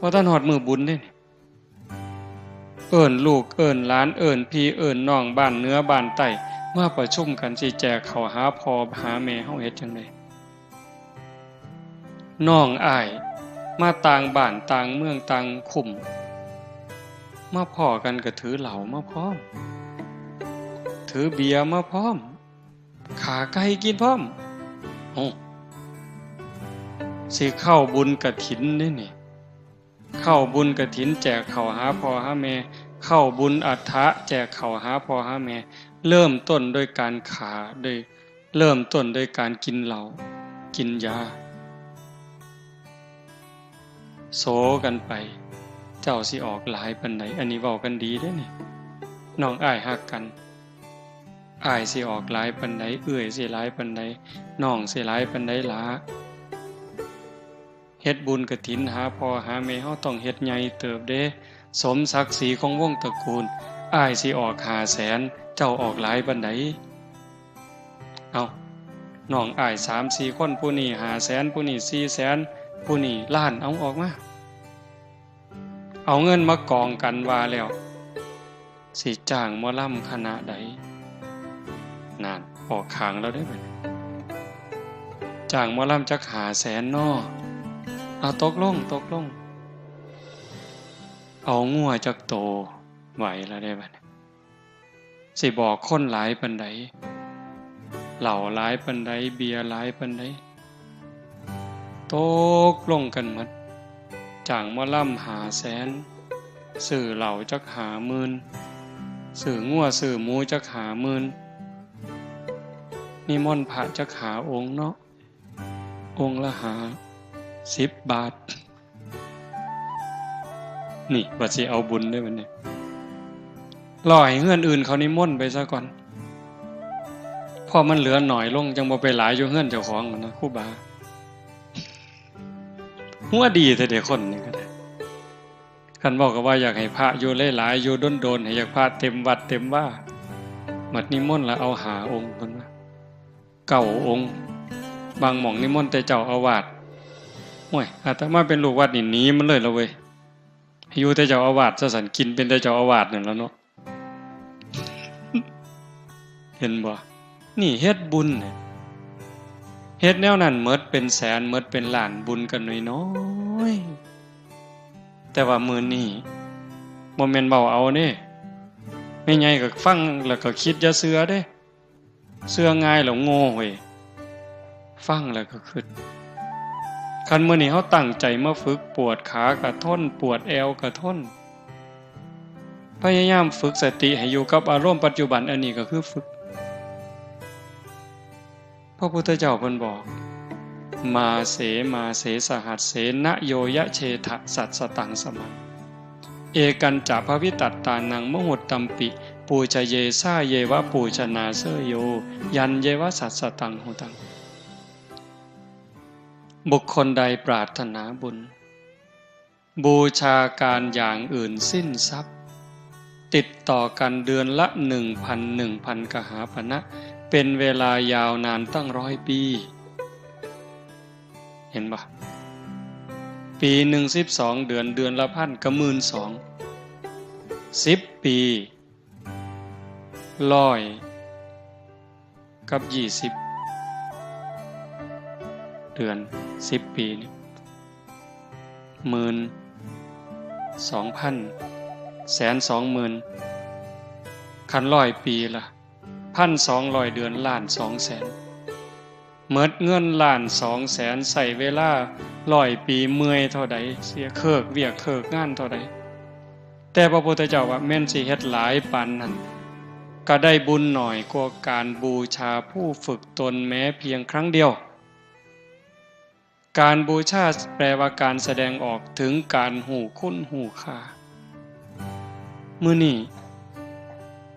บ่ทันฮอดมื้อบุญเด้เอิ้นลูกเอิ้นหลานเอิ้นพี่เอิ้นน้องบ้านเหนือบ้านใต้มาประชุมกันสิแจกข้าวหาพ่อหาแม่เฮาเฮ็ดจังได๋น้องอ้ายมาต่างบ้านต่างเมืองต่างคุมมาพ้อกันก็ถือเหล้ามาพร้อมถือเบียร์มาพร้อมขาไก่กินพร้อมโอ้สิเข้าบุญกฐินนี่นี่เข้าบุญกฐินแจกข้าวหาพ่อหาแม่เข้าบุญอัฏฐะแจกข้าวหาพ่อหาแม่เริ่มต้นด้วยการขาด้วยเริ่มต้นด้วยการกินเหล้ากินยาโสกันไปเจ้าสิออกหลายปานใดอันนี้เว้ากันดีเด้นี่น้องอ้ายฮักกันอ้ายสิออกหลายปานใดเอื้อยสิหลายปานใดน้องสิหลายปานใดล่ะเฮ็ดบุญกฐินหาพ่อหาแม่เฮาต้องเฮ็ดใหญ่เติบเด้สมศักดิ์ศรีของวงตระกูลอ้ายสิออก500,000เจ้าออกหลายปานใดเอาน้องอ้าย 3-4 คนผู้นี้500,000ผู้นี้400,000ผู้นี้ล้านเอาออกมาเอาเงินมากองกันว่าแล้วสิจ้างหมอลำคณะใดนั่นออกข้างแล้วได้บัดจ้างหมอลำจัก500,000น้อเอาตกลงเอางัวจักโตไหวแล้วได้บัดสิบอกคนหลายปานใดเหล้าหลายปานใดเบียร์หลายปานใดตกลงกันหมดจ้างหมอลำ500,000ซื้อเหล้าจัก50,000ซื้องัวซื้อหมูจัก50,000นิมนต์พระจัก5 องค์เนาะองค์ละ10 บาทนี่ว่าสิเอาบุญได้บัดนี้รอให้เฮือนอื่นเขานิมนต์ไปซะก่อนพอมันเหลือหน่อยลงจังบ่ไปหลายอยู่เฮือนเจ้าของนะครูบาหัวดีแต่เด็กคนนี่ก็ได้คันบอกก็ว่าอยากให้พระอยู่หลายๆอยู่โดนๆให้อยากพระเต็มวัดเต็มว่ามัดนิมนต์แล้วเอา5 องค์เพิ่นว่า9 องค์บางหม่องนิมนต์แต่เจ้าอาวาสโอ้ยอาตมาเป็นลูกวัดนี่หนีมันเลยละเว้ยอยู่แต่เจ้าอาวาสซะสั่นกินเป็นแต่เจ้าอาวาสนั่นแล้วเนาะ เห็นบ่นี่เฮ็ดบุญเนี่ยเฮ็ดแนวนั้นหมดเป็นแสนหมดเป็นล้านบุญกันน้อยๆแต่ว่ามื้อนี้บ่แม่นเว้าเอาเด้แม่ใหญ่ก็ฟังแล้วก็คิดอย่าเชื่อเด้เชื่อง่ายแล้วโง่เว้ยฟังแล้วก็คิดคันมื้อนี้เฮาตั้งใจมาฝึกปวดขาก็ทนปวดแอวก็ทนพยายามฝึกสติให้อยู่กับอารมณ์ปัจจุบันอันนี้ก็คือฝึกพระพุทธเจ้าเพิ่นบอกมาเสสหัสเสนโยยะเชทะสัตสตังสมังเอกันจะภวิตัตตานังมหุตตัมปิปูชเยสาเยวะปูชนาเสโยยันเยวะสัตสตังหุตังบุคคลใดปรารถนาบุญบูชาการอย่างอื่นสิ้นทรัพย์ติดต่อกันเดือนละ 1,000 กหาปณะเป็นเวลายาวนานตั้ง100 ปีเห็นปะปีหนึ่ง12 เดือนเดือนละ1,000ก็12,000 10 ปี100กับ20 เดือน10 ปีนี่12,000 120,000คัน100 ปีล่ะ1,200 เดือนล้าน200,000เมิดเงินล้าน200,000ใส่เวลา100 ปีเมื่อยเท่าใดเสียเคิกเวียกเคิกงานเท่าใดแต่พระพุทธเจ้าว่าแม่นสิเฮ็ดหลายปานนั้นก็ได้บุญหน่อยกว่าการบูชาผู้ฝึกตนแม้เพียงครั้งเดียวการบูชาแปลว่าการแสดงออกถึงการหูคุณหูค่ามื้อนี้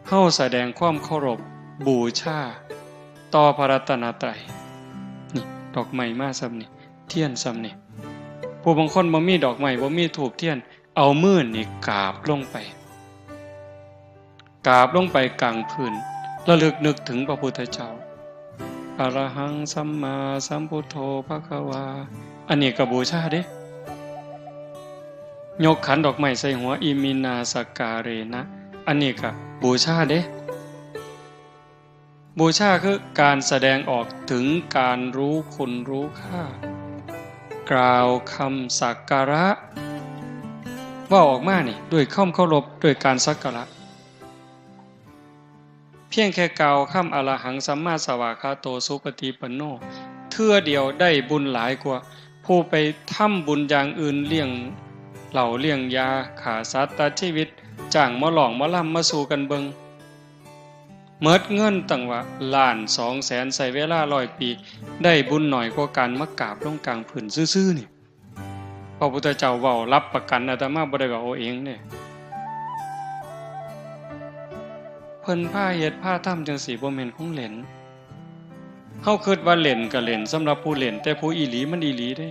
เฮาแสดงความเคารพบูชาต่อพระรัตนตรัยนี่ดอกไม้มาซ้ำนี่เทียนซ้ำนี่ผู้บางคนบ่มีดอกไม้บ่มีธูปเทียนเอามือนี่กราบลงไปกราบลงไปกลางพื้นระลึกนึกถึงพระพุทธเจ้าอะระหังสัมมาสัมพุทโธภควาอันนี้ก็บูชาเด้ยกขันดอกไม้ใส่หัวอิมินาสการเรนะอันนี้ก็บูชาเด้บูชาคือการแสดงออกถึงการรู้คุณรู้ค่ากล่าวคำสักการะว่าออกมานี่ด้วยคำเคารพด้วยการสักการะเพียงแค่กล่าวคำอรหังสัมมาสวากขาโตสุปฏิปันโนเทื่อเดียวได้บุญหลายกว่าผู้ไปทำบุญอย่างอื่นเลี้ยงเหล่าเลี้ยงยาขาสัตว์ตัดชีวิตจ้างมาหลองมาล่ำมาสู่กันเบิงเมิดเงินตั้งว่า1,200,000ใส่เวลา100 ปีได้บุญหน่อยกว่าการมากราบลงกลางผืนซื่อๆนี่พระพุทธเจ้าเว้ารับประกันอาตมาบ่ได้ว่าเอาเองเนี่ยเพิ่นพาเฮ็ดพาทำจังซี่บ่แม่นของเล่นเฮาคิดว่าเล่นก็เล่นสำหรับผู้เล่นแต่ผู้อีหลีมันอีหลีเด้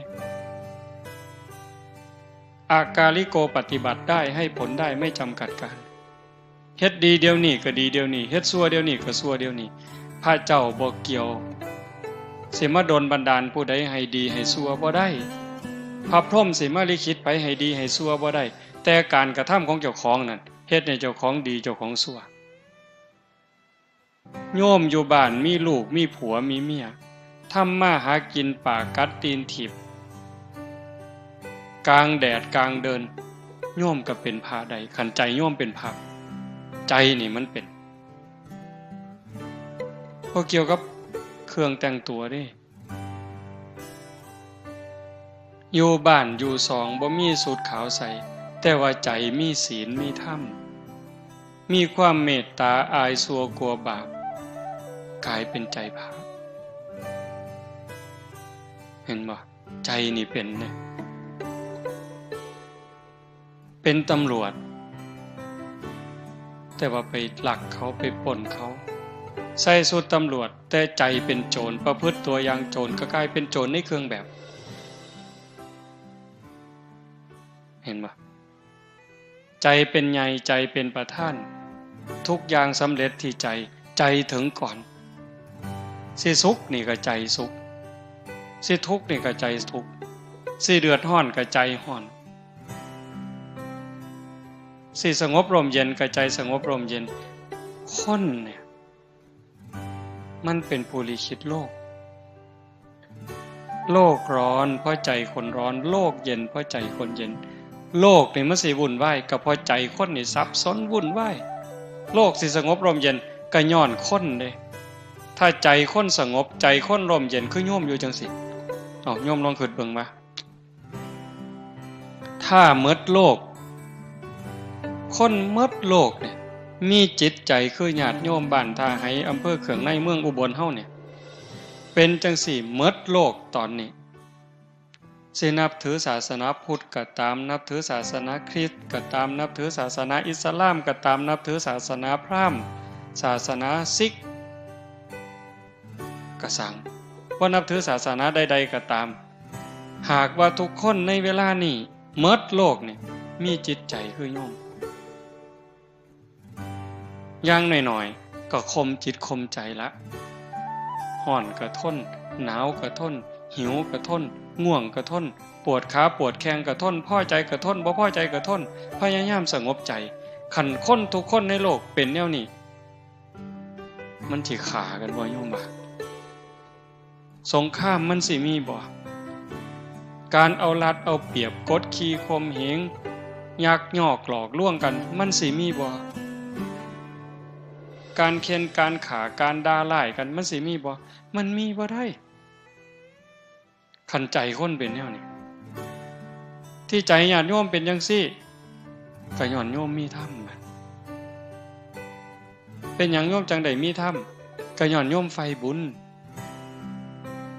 อากาลิโกปฏิบัติได้ให้ผลได้ไม่จำกัดการเฮ็ดดีเดี๋ยวนี้ก็ดีเดี๋ยวนี้เฮ็ดชั่วเดี๋ยวนี้ก็ชั่วเดี๋ยวนี้พระเจ้าบ่เกี่ยวสิมาดลบันดาลผู้ใดให้ดีให้ชั่วบ่ได้พระพรหมสิมาลิขิตไปให้ดีให้ชั่วบ่ได้แต่การกระทำของเจ้าของนั่นเฮ็ดให้เจ้าของดีเจ้าของชั่วโยมอยู่บ้านมีลูกมีผัวมีเมียทำมาหากินปากกัดตีนถีบกลางแดดกลางเดินโยมก็เป็นพาใดขันใจโยมเป็นพาใจนี่มันเป็นพอเกี่ยวกับเครื่องแต่งตัวดิอยู่บ้านอยู่สองบ่มีสูทขาวใส่แต่ว่าใจมีศีลมีธรรมมีความเมตตาอายสัวกลัวบาปกลายเป็นใจพระเห็นบ่ใจนี่เป็นเนี่ยเป็นตำรวจแต่ว่าไปหลักเขาไปปล้นเขาใส่สูทตำรวจแต่ใจเป็นโจรประพฤติตัวอย่างโจรก็กลายเป็นโจรในเครื่องแบบเห็นบ่ใจเป็นใหญ่ใจเป็นประธานทุกอย่างสำเร็จที่ใจใจถึงก่อนสิสุขนี่ก็ใจสุขสิทุกข์นี่ก็ใจทุกข์สิเดือดร้อนก็ใจร้อนสิสงบร่มเย็นก็ใจสงบร่มเย็นคนเนี่ยมันเป็นผู้ลิขิตโลกโลกร้อนเพราะใจคนร้อนโลกเย็นเพราะใจคนเย็นโลกนี่มันสิวุ่นวายก็เพราะใจคนนี่ซับซ้อนวุ่นวายโลกสิสงบร่มเย็นก็ย้อนคนเด้ถ้าใจคนสงบใจคนร่มเย็นคือโยมอยู่จังสิโยมลองคิดเบิ่งมาถ้าหมดโลกคนหมดโลกเนี่ยมีจิตใจคือญาติโยมบ้านท่าไห้อำเภอเขืองในเมืองอุบลเฮาเนี่ยเป็นจังสี่หมดโลกตอนนี้สินับถือศาสนาพุทธก็ตามนับถือศาสนาคริสต์ก็ตามนับถือศาสนาอิสลามก็ตามนับถือศาสนาพราหมณ์ศาสนาซิกก็สั่งว่านับถือศาสนาใดๆก็ตามหากว่าทุกคนในเวลานี้หมดโลกเนี่ยมีจิตใจคือโยมอย่างหน่อยๆก็ข่มจิตข่มใจละร้อนก็ทนหนาวก็ทนหิวก็ทนง่วงก็ทนปวดขาปวดแข้งก็ทนพอใจก็ทนบ่พอใจก็ทนพยายามสงบใจขันคนทุกคนในโลกเป็นแนวนี้มันสิขากันบ่โยมบ่สงครามมันสิมีบ่การเอารัดเอาเปรียบกดขี่ข่มเหงยักยอกหลอกลวงกันมันสิมีบ่การเค้นการขาการด่าร้ายกันมันสิมีบ่มันมีบ่ได้ขันใจคนเป็นแนวนี้ที่ใจญาติโยมเป็นจังซี่ก็ย้อนโยมมีธรรมเป็นหยังโยมจังได๋มีธรรมก็ย้อนโยมไฟบุญ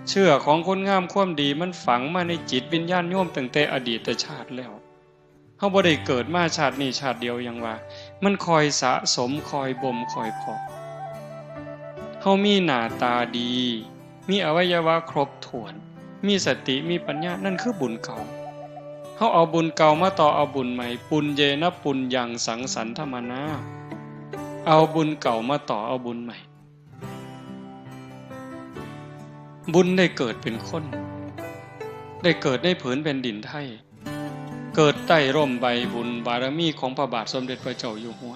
เชื่อของคนงามความดีมันฝังมาในจิตวิญญาณโยมตั้งแต่อดีตชาติแล้ว เฮาบ่ได้เกิดมาชาตินี้ชาติเดียวอย่างว่ามันคอยสะสมคอยบ่มคอยเพาะเฮามีหน้าตาดีมีอวัยวะครบถ้วนมีสติมีปัญญานั่นคือบุญเก่าเฮาเอาบุญเก่ามาต่อเอาบุญใหม่ปุญเยนะปุญญังสังสรรธรรมนาเอาบุญเก่ามาต่อเอาบุญใหม่บุญได้เกิดเป็นคนได้เกิดในผืนแผ่นดินไทยเกิดใต้ร่มใบบุญบารมีของพระบาทสมเด็จพระเจ้าอยู่หัว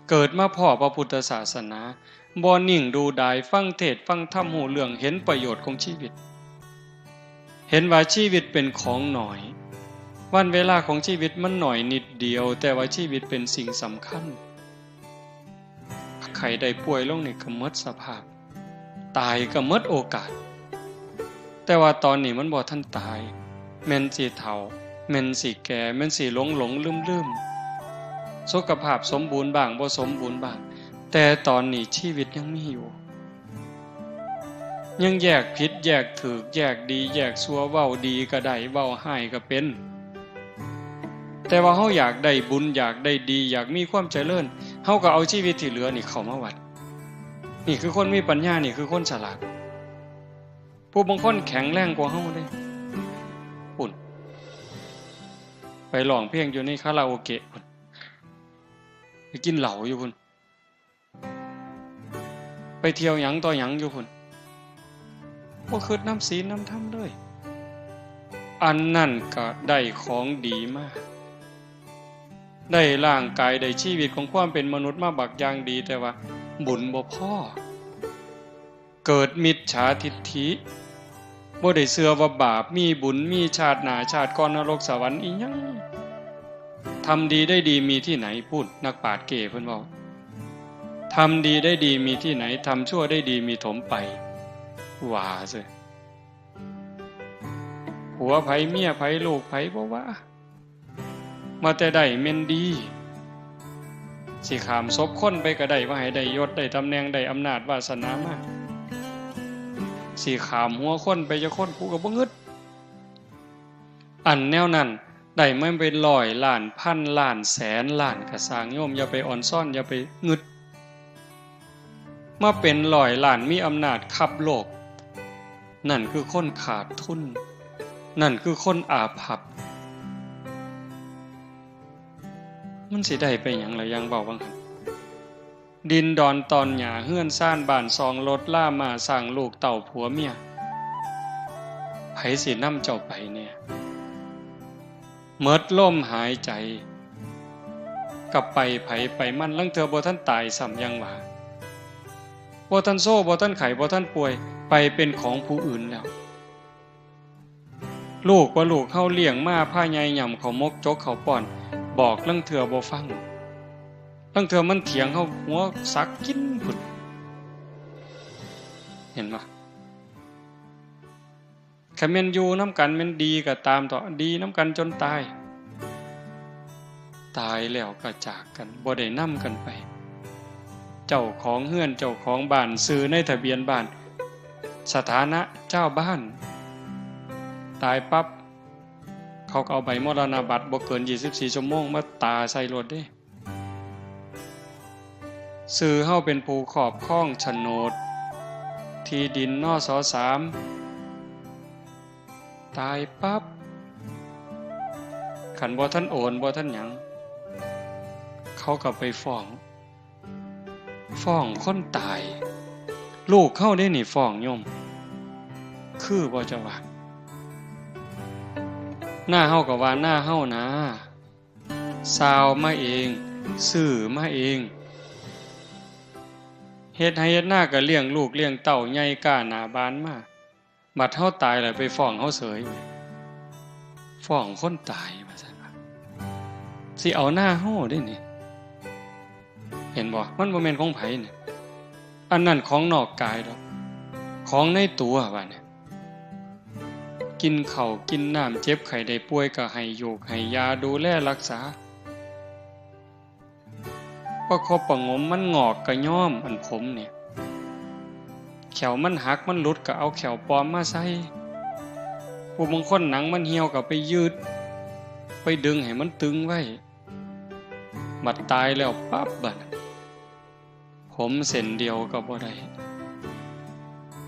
เกิดมาพ่อพระพุทธศาสนาบ่นิ่งดูดายฟังเทศน์ฟังธรรมหูเรื่องเห็นประโยชน์ของชีวิตเห็นว่าชีวิตเป็นของหน่อยวันเวลาของชีวิตมันหน่อยนิดเดียวแต่ว่าชีวิตเป็นสิ่งสำคัญใครได้ป่วยลงนี่ก็หมดสภาพตายก็หมดโอกาสแต่ว่าตอนนี้มันบ่ทันตายแม่นสิเฒ่าแม่นสิแก่แม่นสิหลงลืมสุขภาพสมบูรณ์บ้างบ่สมบูรณ์บ้างแต่ตอนนี้ชีวิตยังมีอยู่ยังแยกผิดแยกถูกแยกดีแยกชั่วเว้าดีก็ได้เว้าร้ายก็เป็นแต่ว่าเฮาอยากได้บุญอยากได้ดีอยากมีความเจริญเฮาก็เอาชีวิตที่เหลือนี่เข้ามาวัดนี่คือคนมีปัญญานี่คือคนฉลาดผู้บางคนแข็งแรงกว่าเฮาเด้ปุ่นไปร้องเพลงอยู่ในคาราโอเกะพุ่นไปกินเหล้าอยู่พุ่นไปเที่ยวหยังต่อหยังอยู่พุ่นบ่คิดน้ำศีลน้ำธรรมเลยอันนั่นก็ได้ของดีมากได้ร่างกายได้ชีวิตของความเป็นมนุษย์มาบักอย่างดีแต่ว่าบุญบ่พอเกิดมิจฉาทิฏฐิบ่ได้เชื่อว่าบาปมีบุญมีชาติหน้าชาติก่อนนรกสวรรค์อีหยังทำดีได้ดีมีที่ไหนพูดนักปราชญ์เก๋เพิ่นเว้าทำดีได้ดีมีที่ไหนทำชั่วได้ดีมีถมไปว่าซิผัวไผเมียไผลูกไผบ่ว่ามาแต่ได้แม่นดีสิขามศพคนไปก็ได้ว่าให้ได้ยศได้ตำแหน่งได้อำนาจวาสนามาสิขามหัวคนไปจะคนผู้ก็บ่งึดอันแนวนั้นได้มันเป็นร้อยล้านพันล้านแสนล้านก็สร้างโยมอย่าไปอ่อนซ่อนอย่าไปงึดมาเป็นร้อยล้านมีอำนาจขับโลกนั่นคือคนขาดทุนนั่นคือคนอาภัพมันสิได้ไปหยังล่ะยังเว้าบังคั่นดินดอนตอนหญ้าเฮือนซ่านบ้านซองรถล่ามาสร้างลูกเต่าผัวเมียไผสินำเจ้าไปเนี่ยหมดลมหายใจกลับไปไผไปมันลังเทื่อบ่ทันตายซ้ำยังว่าบ่ทันโซ่บ่ทันไข้บ่ทันป่วยไปเป็นของผู้อื่นแล้วลูกว่าลูกเฮาเลี้ยงมาพาใหญ่หย่ำเขามกจกเขาป้อนบอกลังเทื่อบ่ฟังลังเทื่อมันเถียงเฮาหัวสักกินพุ่นเห็นบ่คันแม่นอยู่นำกันแม่นดีก็ตามต่อดีนำกันจนตายตายแล้วก็จากกันบ่ได้นำกันไปเจ้าของเฮือนเจ้าของบ้านซื้อในทะเบียนบ้านสถานะเจ้าบ้านตายปั๊บเขาก็เอาใบมรณบัตรบ่เกิน24ชั่วโมงมาตาใส่รถเด้ซื้อเฮาเป็นผู้ครอบครองโฉนดที่ดินนส.3 ตายปั๊บคันบ่ทันโอนบ่ทันหยังเขาก็ไปฟ้องคนตายลูกเขาได้นี่ฟ้องโยมคือบ่จะว่าหน้าเฮาก็ว่าหน้าเฮานะซาวมาเองซื้อมาเองเฮ็ดให้เฮ็ดหน้าก็เลี้ยงลูกเลี้ยงเต้าใหญ่ก้าหน้าบานมาบัดเฮาตายแล้วไปฟ้องเฮาเสยฟ้องคนตายว่าซั่นว่าสิเอาหน้าเฮาเด้นี่เห็นบ่มันบ่แม่นของไผนี่อันนั้นของนอกกายดอกของในตัวว่าเนี่ยกินข้าวกินน้ำเจ็บไข้ได้ป่วยก็ให้อยู่ให้ยาดูแลรักษาประคบประงมมันงอกก็ย้อมอันผมเนี่ยแขวมันหักมันหลุดก็เอาแขวปลอมมาใส่ผู้บางคนหนังมันเหี่ยวก็ไปยืด ไปดึงให้มันตึงไว้บัดตายแล้วปั๊บบัดผมเส้นเดียวก็บ่ได้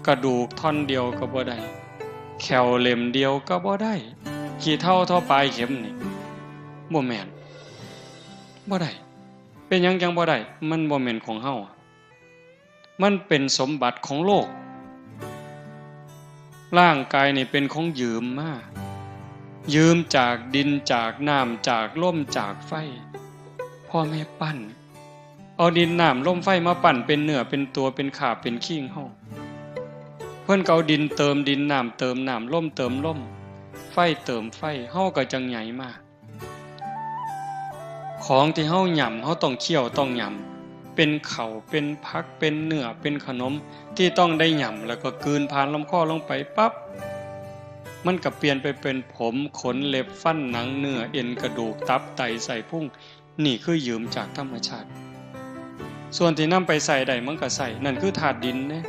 กระดูกท่อนเดียวก็บ่ได้แขวเล่มเดียวก็บ่ได้ขี้เท่าเท่าปลายเข็มนี่บ่แม่นบ่ได้เป็นหยังจังบ่ได้มันบ่แม่นของเฮามันเป็นสมบัติของโลกร่างกายนี่เป็นของยืมมายืมจากดินจากน้ำจากลมจากไฟพ่อแม่ปั้นเอาดินน้ำลมไฟมาปั้นเป็นเนื้อเป็นตัวเป็นขาเป็นขี้งเฮาเพิ่นก็เอาดินเติมดินน้ำเติมน้ำลมเติมลมไฟเติมไฟเฮาก็จังใหญ่มาของที่เฮาหย่ำเฮาต้องเคี่ยวต้องหย่ำเป็นข้าวเป็นผักเป็นเนื้อเป็นขนมที่ต้องได้หย่ำแล้วก็กลืนผ่านลำคอลงไปปั๊บมันก็เปลี่ยนไปเป็นผมขนเล็บฟันหนังเนื้อเอ็นกระดูกตับไตไส้พุงนี่คือยืมจากธรรมชาติส่วนที่นำไปใส่ได้มันก็ใส่นั่นคือธาตุดินนะ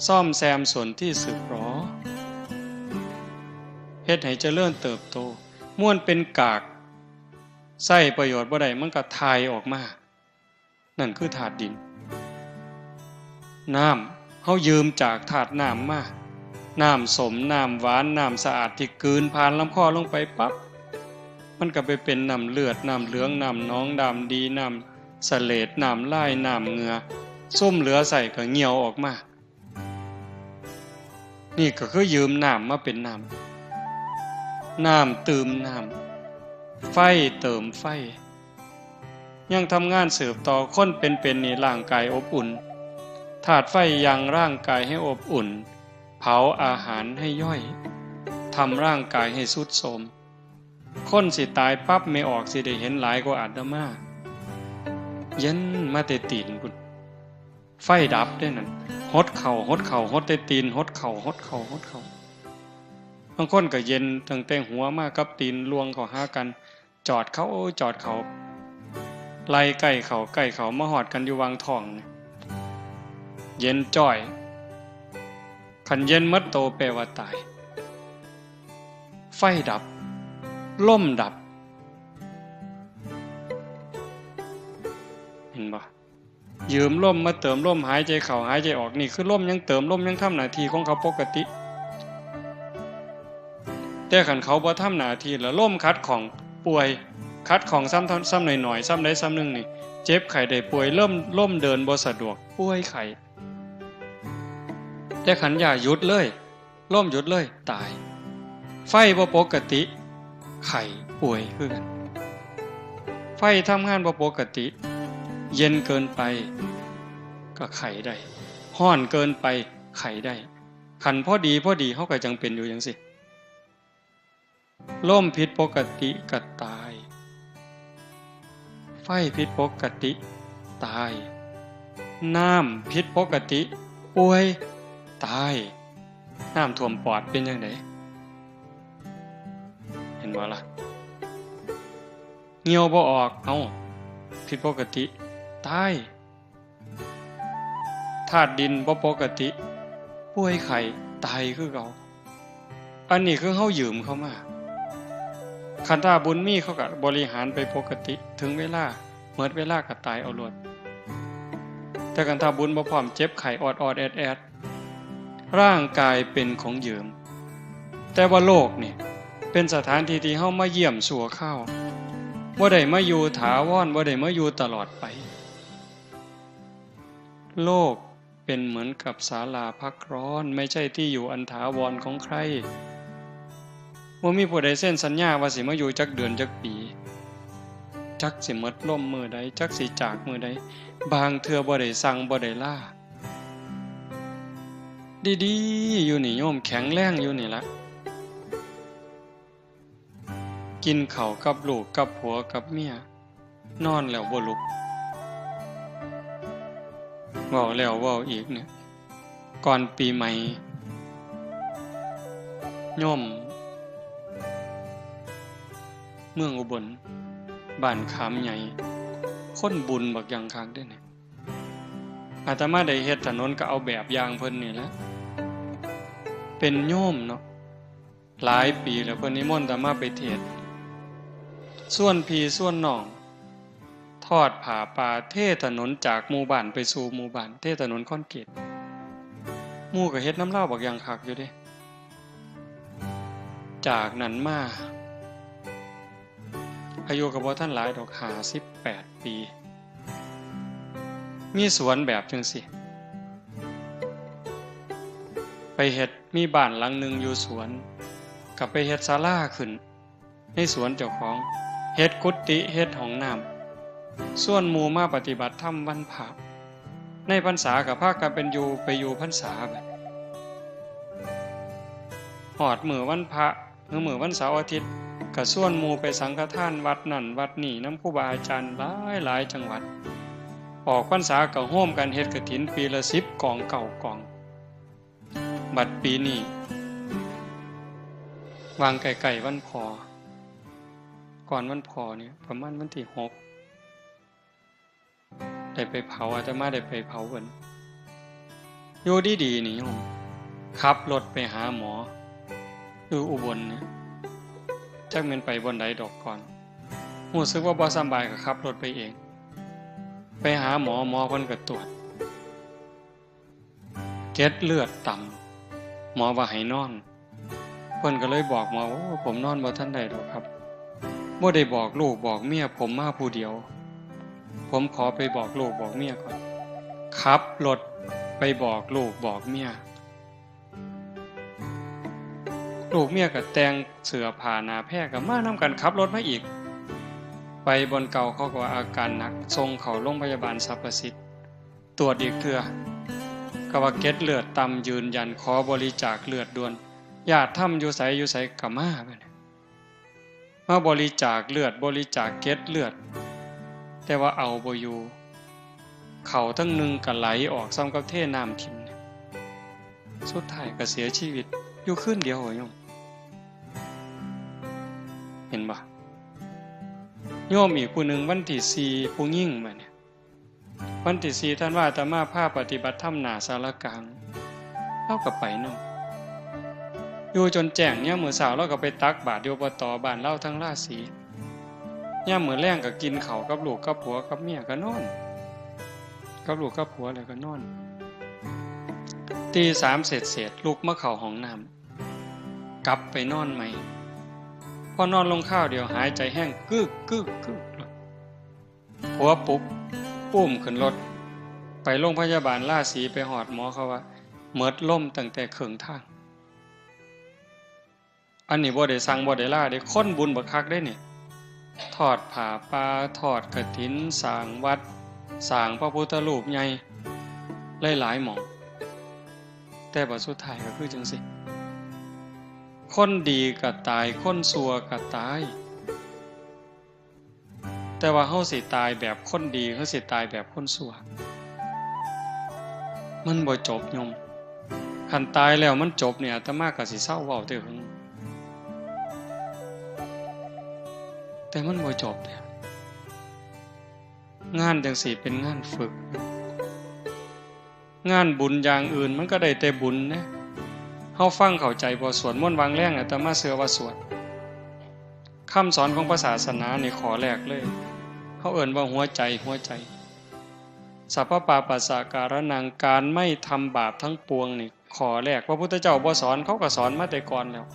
ซ่อมแซมส่วนที่สึกหรอเฮ็ดให้เจริญเติบโตม่วนเป็นกากใส่ประโยชน์บ่ได้มันก็ทายออกมานั่นคือธาตุดินน้ำเฮายืมจากธาตุน้ำมาน้ำสมน้ำหวานน้ำสะอาดที่กลืนผ่านลำคอลงไปปั๊บมันก็ไปเป็นน้ำเลือดน้ำเหลืองน้ำหนองดำดีน้ำเสลดน้ำลายน้ำเหงื่อส้มเหลือใส่ก็เหี่ยวออกมานี่ก็คือยืมน้ำมาเป็นน้ำเติมน้ำไฟเติมไฟยังทำงานสืบต่อคนเป็นนี่ร่างกายอบอุ่นธาตุไฟยังร่างกายให้อบอุ่นเผาอาหารให้ย่อยทำร่างกายให้ทรุดโทรมคนสิตายปั๊บไม่ออกสิได้เห็นหลายกว่าอาตมาเย็นมาแต่ตีนพุ่นไฟดับได้นั่นหดเข่าหดแต่ตีนหดเข่าบางคนก็เย็นตั้งแต่หัวมากับตีนลวงเข้าหากันจอดเขาไล่ใกล้เขามาหอดกันอยู่วางท้องเย็นจ้อยขันเย็นมัดโตแปลว่าตายไฟดับล่มดับเห็นบ่ยืมล่มมาเติมล่มหายใจเข้าหายใจออกนี่คือล่มยังเติมล่มยังทำหน้าที่ของเขาปกติแต่ขันเขาบ่ทำหน้าที่แล้วล่มคัดของป่วยคัดของซ้ำหน่อยซ้ำใดซ้ำหนึ่งนี่เจ็บไข้ได้ป่วยล่มเดินบ่สะดวกป่วยไข้แต่ขันอย่าหยุดเลยล่มหยุดเลยตายไฟบ่ปกติไข้ป่วยคือกันไฟทำงานบ่ปกติเย็นเกินไปก็ไข้ได้ร้อนเกินไปไข้ได้ขันพอดีเฮาก็จังเป็นอยู่จังซี่ลมผิดปกติก็ตายไฟผิดปกติตายน้ำผิดปกติป่วยตายน้ำท่วมปอดเป็นยังไงเห็นบ่ล่ะเหี่ยวบ่ออกเอ้าผิดปกติตายธาตุดินบ่ปกติป่วยไข้ตายคือเก่าอันนี้คือเฮายืมเข้ามาคันถ้าบุญมีเขาก็บริหารไปปกติถึงเวลาเมื่อเวลาก็ตายเอาโลดแต่คันถ้าบุญบ่พร้อมเจ็บไข้ออดแอดร่างกายเป็นของยืมแต่ว่าโลกนี่เป็นสถานที่ที่เฮามาเยี่ยมชั่วคราวบ่ได้มาอยู่ถาวรบ่ได้มาอยู่ตลอดไปโลกเป็นเหมือนกับศาลาพักร้อนไม่ใช่ที่อยู่อันถาวรของใครบ่มีผู้ใดเซ็นสัญญาว่าสิมาอยู่จักเดือนจักปีจักสิหมดลมมื้อใดจักสิจากมื้อใดบางเทื่อบ่ได้สั่งบ่ได้ลาดีๆอยู่นี่โยมแข็งแรงอยู่นี่ล่ะกินข้าวกับลูกกับผัวกับเมียนอนแล้วบ่ลุกเว้าแล้วเว้าอีกเนี่ยก่อนปีใหม่โยมเมืองอุบลบ้านขามใหญ่คนบุญบักอย่างคักเด้อเนี่ยอาตมาได้เฮ็ดถนนก็เอาแบบอย่างเพิ่นนี่แหละเป็นโยมเนาะหลายปีแล้วเพิ่นนิมนต์อาตมาไปเทศน์ ส่วนพี่ส่วนน้องทอดผ้าป่าเทถนนจากหมู่บ้านไปสู่หมู่บ้านเทถนนคอนกรีตหมู่ก็เฮ็ดน้ำเล่าบักอย่างคักอยู่เด้จากนั้นมาอายุก็บ่ทันหลายดอก58 ปีมีสวนแบบจังสิไปเฮ็ดมีบ้านหลังหนึ่งอยู่สวนก็ไปเฮ็ดศาลาขึ้นในสวนเจ้าของเฮ็ดกุฏิเฮ็ดห้องน้ำส่วนหมู่มาปฏิบัติธรรมวันพระในพรรษาก็พากันเป็นไปอยู่พรรษาบัดฮอดมื้อวันพระหรือมื้อวันเสาร์อาทิตย์ก็ส่วนหมู่ไปสังฆทานวัดนั่นวัดนี่นำครูบาอาจารย์หลายจังหวัดออกพรรษาก็โฮมกันเฮ็ดกฐินปีละ10กอง9กองบัดปีนี้วางไกลๆวันพอก่อนวันพอเนี่ยประมาณวันที่6ได้ไปเผาอาตมาได้ไปเผาเพิ่นอยู่ดีๆนี่โยมขับรถไปหาหมออยู่อุบลเนี่ยจักแม่นไปบนใดดอกก่อนรู้สึกว่าบ่สบายก็ขับรถไปเองไปหาหมอเพิ่นก็ตรวจเกล็ดเลือดต่ำหมอว่าให้นอนเพิ่นก็เลยบอกหมอว่าผมนอนบ่ทันได้ดอกครับบ่ได้บอกลูกบอกเมียผมมาผู้เดียวผมขอไปบอกลูกบอกเมียก่อนขับรถไปบอกลูกบอกเมียลูกเมียก็แต่งเสื้อผ้าหน้าแพร่ก็มานำกันขับรถมาอีกไปบนเก่าเขาก็ว่าอาการหนักส่งเข้าโรงพยาบาลสรรพสิทธิ์ตรวจอีกเทื่อก็ว่าเกล็ดเลือดต่ำยืนยันขอบริจาคเลือดด่วนญาติทำอยู่ไสก็มาบัดนี้มาบริจาคเลือดบริจาคเกล็ดเลือดแต่ว่าเอาบ่อยู่เขาทั้งนึงก็ไหลออกซ้ำกับเทน้ำทิ่มสุดท้ายก็เสียชีวิตอยู่คืนเดียวโยมเห็นบ่โยมอีกผู้หนึ่งวันที่4ผู้หญิงมาเนี่ยวันที่4ท่านว่าอาตมาพาปฏิบัติธรรมหน้าศาลากลางเราก็ไปนำอยู่จนแจ้งยามมื้อเช้าเราก็ไปตักบาตรอยู่อบตบ้านเราทั้งราศียามมื้อแลงก็กินข้าวกับลูกกับผัวกับเมียก็นอนกับลูกกับผัวแล้วก็นอนตี3เสร็จลุกมาเข้าห้องน้ำกลับไปนอนใหม่พอนอนลงข้าวเดียวหายใจแห้งกึกผัวปลุกอุ้มขึ้นรถไปโรงพยาบาลราศีไปหอดหมอเขาว่าเมิดล่มตั้งแต่ครึ่งทางอันนี้บ่ได้สั่งบ่ได้ล่าได้คนบุญบักคักได้นี่ทอดผ้าป่าทอดกฐินสร้างวัดสร้างพระพุทธรูปใหญ่หลายๆหม่องแต่บัดสุดท้ายก็คือจังซี่คนดีก็ตายคนชั่วก็ตายแต่ว่าเฮาสิตายแบบคนดีเฮาสิตายแบบคนชั่วมันบ่จบโยมคันตายแล้วมันจบเนี่ยอาตมาก็สิเศร้าเว้าแต่หึงแต่มันบ่จบเนี่ยงานจังซี่เป็นงานฝึกงานบุญอย่างอื่นมันก็ได้แต่บุญนะเฮาฟังเข้าใจบ่สวดมนต์วางแรงอาตมาเชื่อว่าสวดคำสอนของพระศาสนานี่ขอแรกเลยเฮาเอิ้นว่าหัวใจสัพพปาปัสสะการนังการไม่ทำบาปทั้งปวงนี่ขอแรกพระพุทธเจ้าบ่สอนเขาก็สอนมาแต่ก่อนแล้ว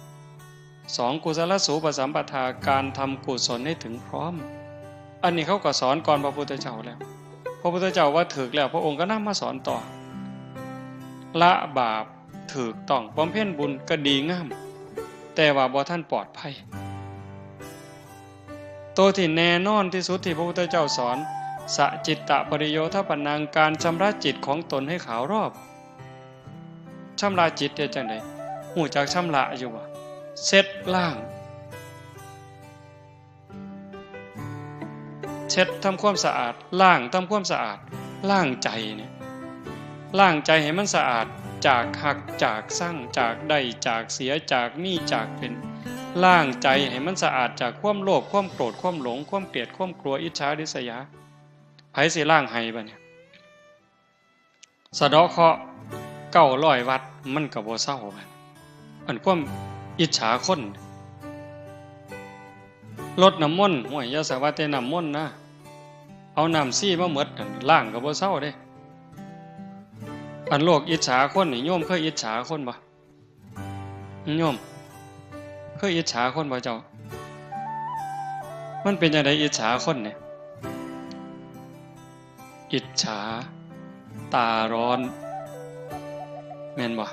2กุศลสูปสัมปทาการทำกุศลให้ถึงพร้อมอันนี้เขาก็สอนก่อนพระพุทธเจ้าแล้วพระพุทธเจ้าว่าถึกแล้วพระองค์ก็นำมาสอนต่อละบาปถูกต้องบำเพ็ญบุญก็ดีงามแต่ว่าบ่ทันปลอดภัยตัวที่แน่นอนที่สุดที่พระพุทธเจ้าสอนสจิตตปริโยทปนังการชำระจิตของตนให้ขาวรอบชำระจิตได้จังได๋ฮู้จักชำระอยู่บ่เช็ดล้างเช็ดทำความสะอาดล้างทำความสะอาดล้างใจเนี่ยล้างใจให้มันสะอาดจากหักจากสั่งจากได้จากเสียจากมีจากเป็นล้างใจให้มันสะอาดจากความโลภความโกรธความหลงความเกลียดความกลัวอิจฉาริษยาไผสิล้างให้บัดเนี่ยสะเดาะเคราะห์900วัดมันก็บ่เซาบัดอันความอิจฉาคน รดน้ำมนต์ห่วยอย่าสาว่าแต่น้ำมนต์นะเอาน้ำซี่มาหมดล้างก็บ่เซาเด้อันโลกอิจฉาคนนี่โยมเคยอิจฉาคนบ่โยมเคยอิจฉาคนบ่เจ้ามันเป็นจังได๋อิจฉาคนเนี่ยอิจฉาตาร้อนแม่นบ่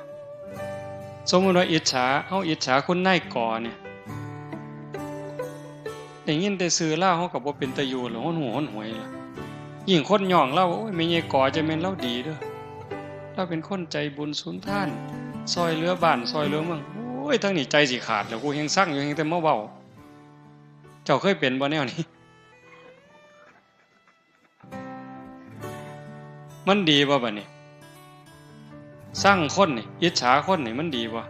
สมมุติว่าอิจฉาเฮาอิจฉาคนนายกเนี่ยได้ยินแต่ชื่อลาวเฮาก็บ่เป็นตาอยู่แล้วฮ้อนหูฮ้อนหวยล่ะยิ่งคนย่องเราโอ้ยแม่ใหญ่กอจะแม่นเราดีเด้อเราเป็นคนใจบุญสุนทานซอยเหลือบ้านซอยเหลือเมืองโอ้ยทั้งนี้ใจสิขาดแล้วกูยังสั่งอยู่ยังแต่มาเว้าเจ้าเคยเป็นบ่แนวนี้มันดีบ่บัดนี้สร้างคนนี่อิจฉาคนนี่มันดีบ่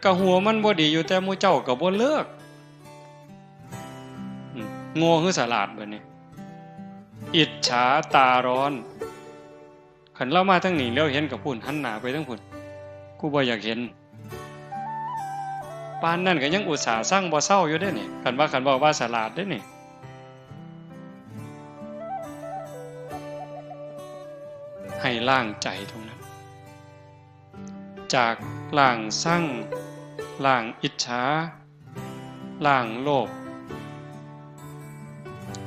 ก็หัวมันบ่ดีอยู่แต่หมู่เจ้าก็บ่เลิกโง่คือฉลาดบัดนี้อิจฉาตาร้อนคันเรามาทางนี้แล้วเห็นกับพุ่นหันหน้าไปทางพุ่นกูบ่อยากเห็นปานนั้นก็ยังอุตส่าห์สร้างบ่เศร้าอยู่เด้นี่คันบอกว่าฉลาดเด้นี่ให้ล้างใจตรงนั้นจากล้างสั่งล้างอิจฉาล้างโลภ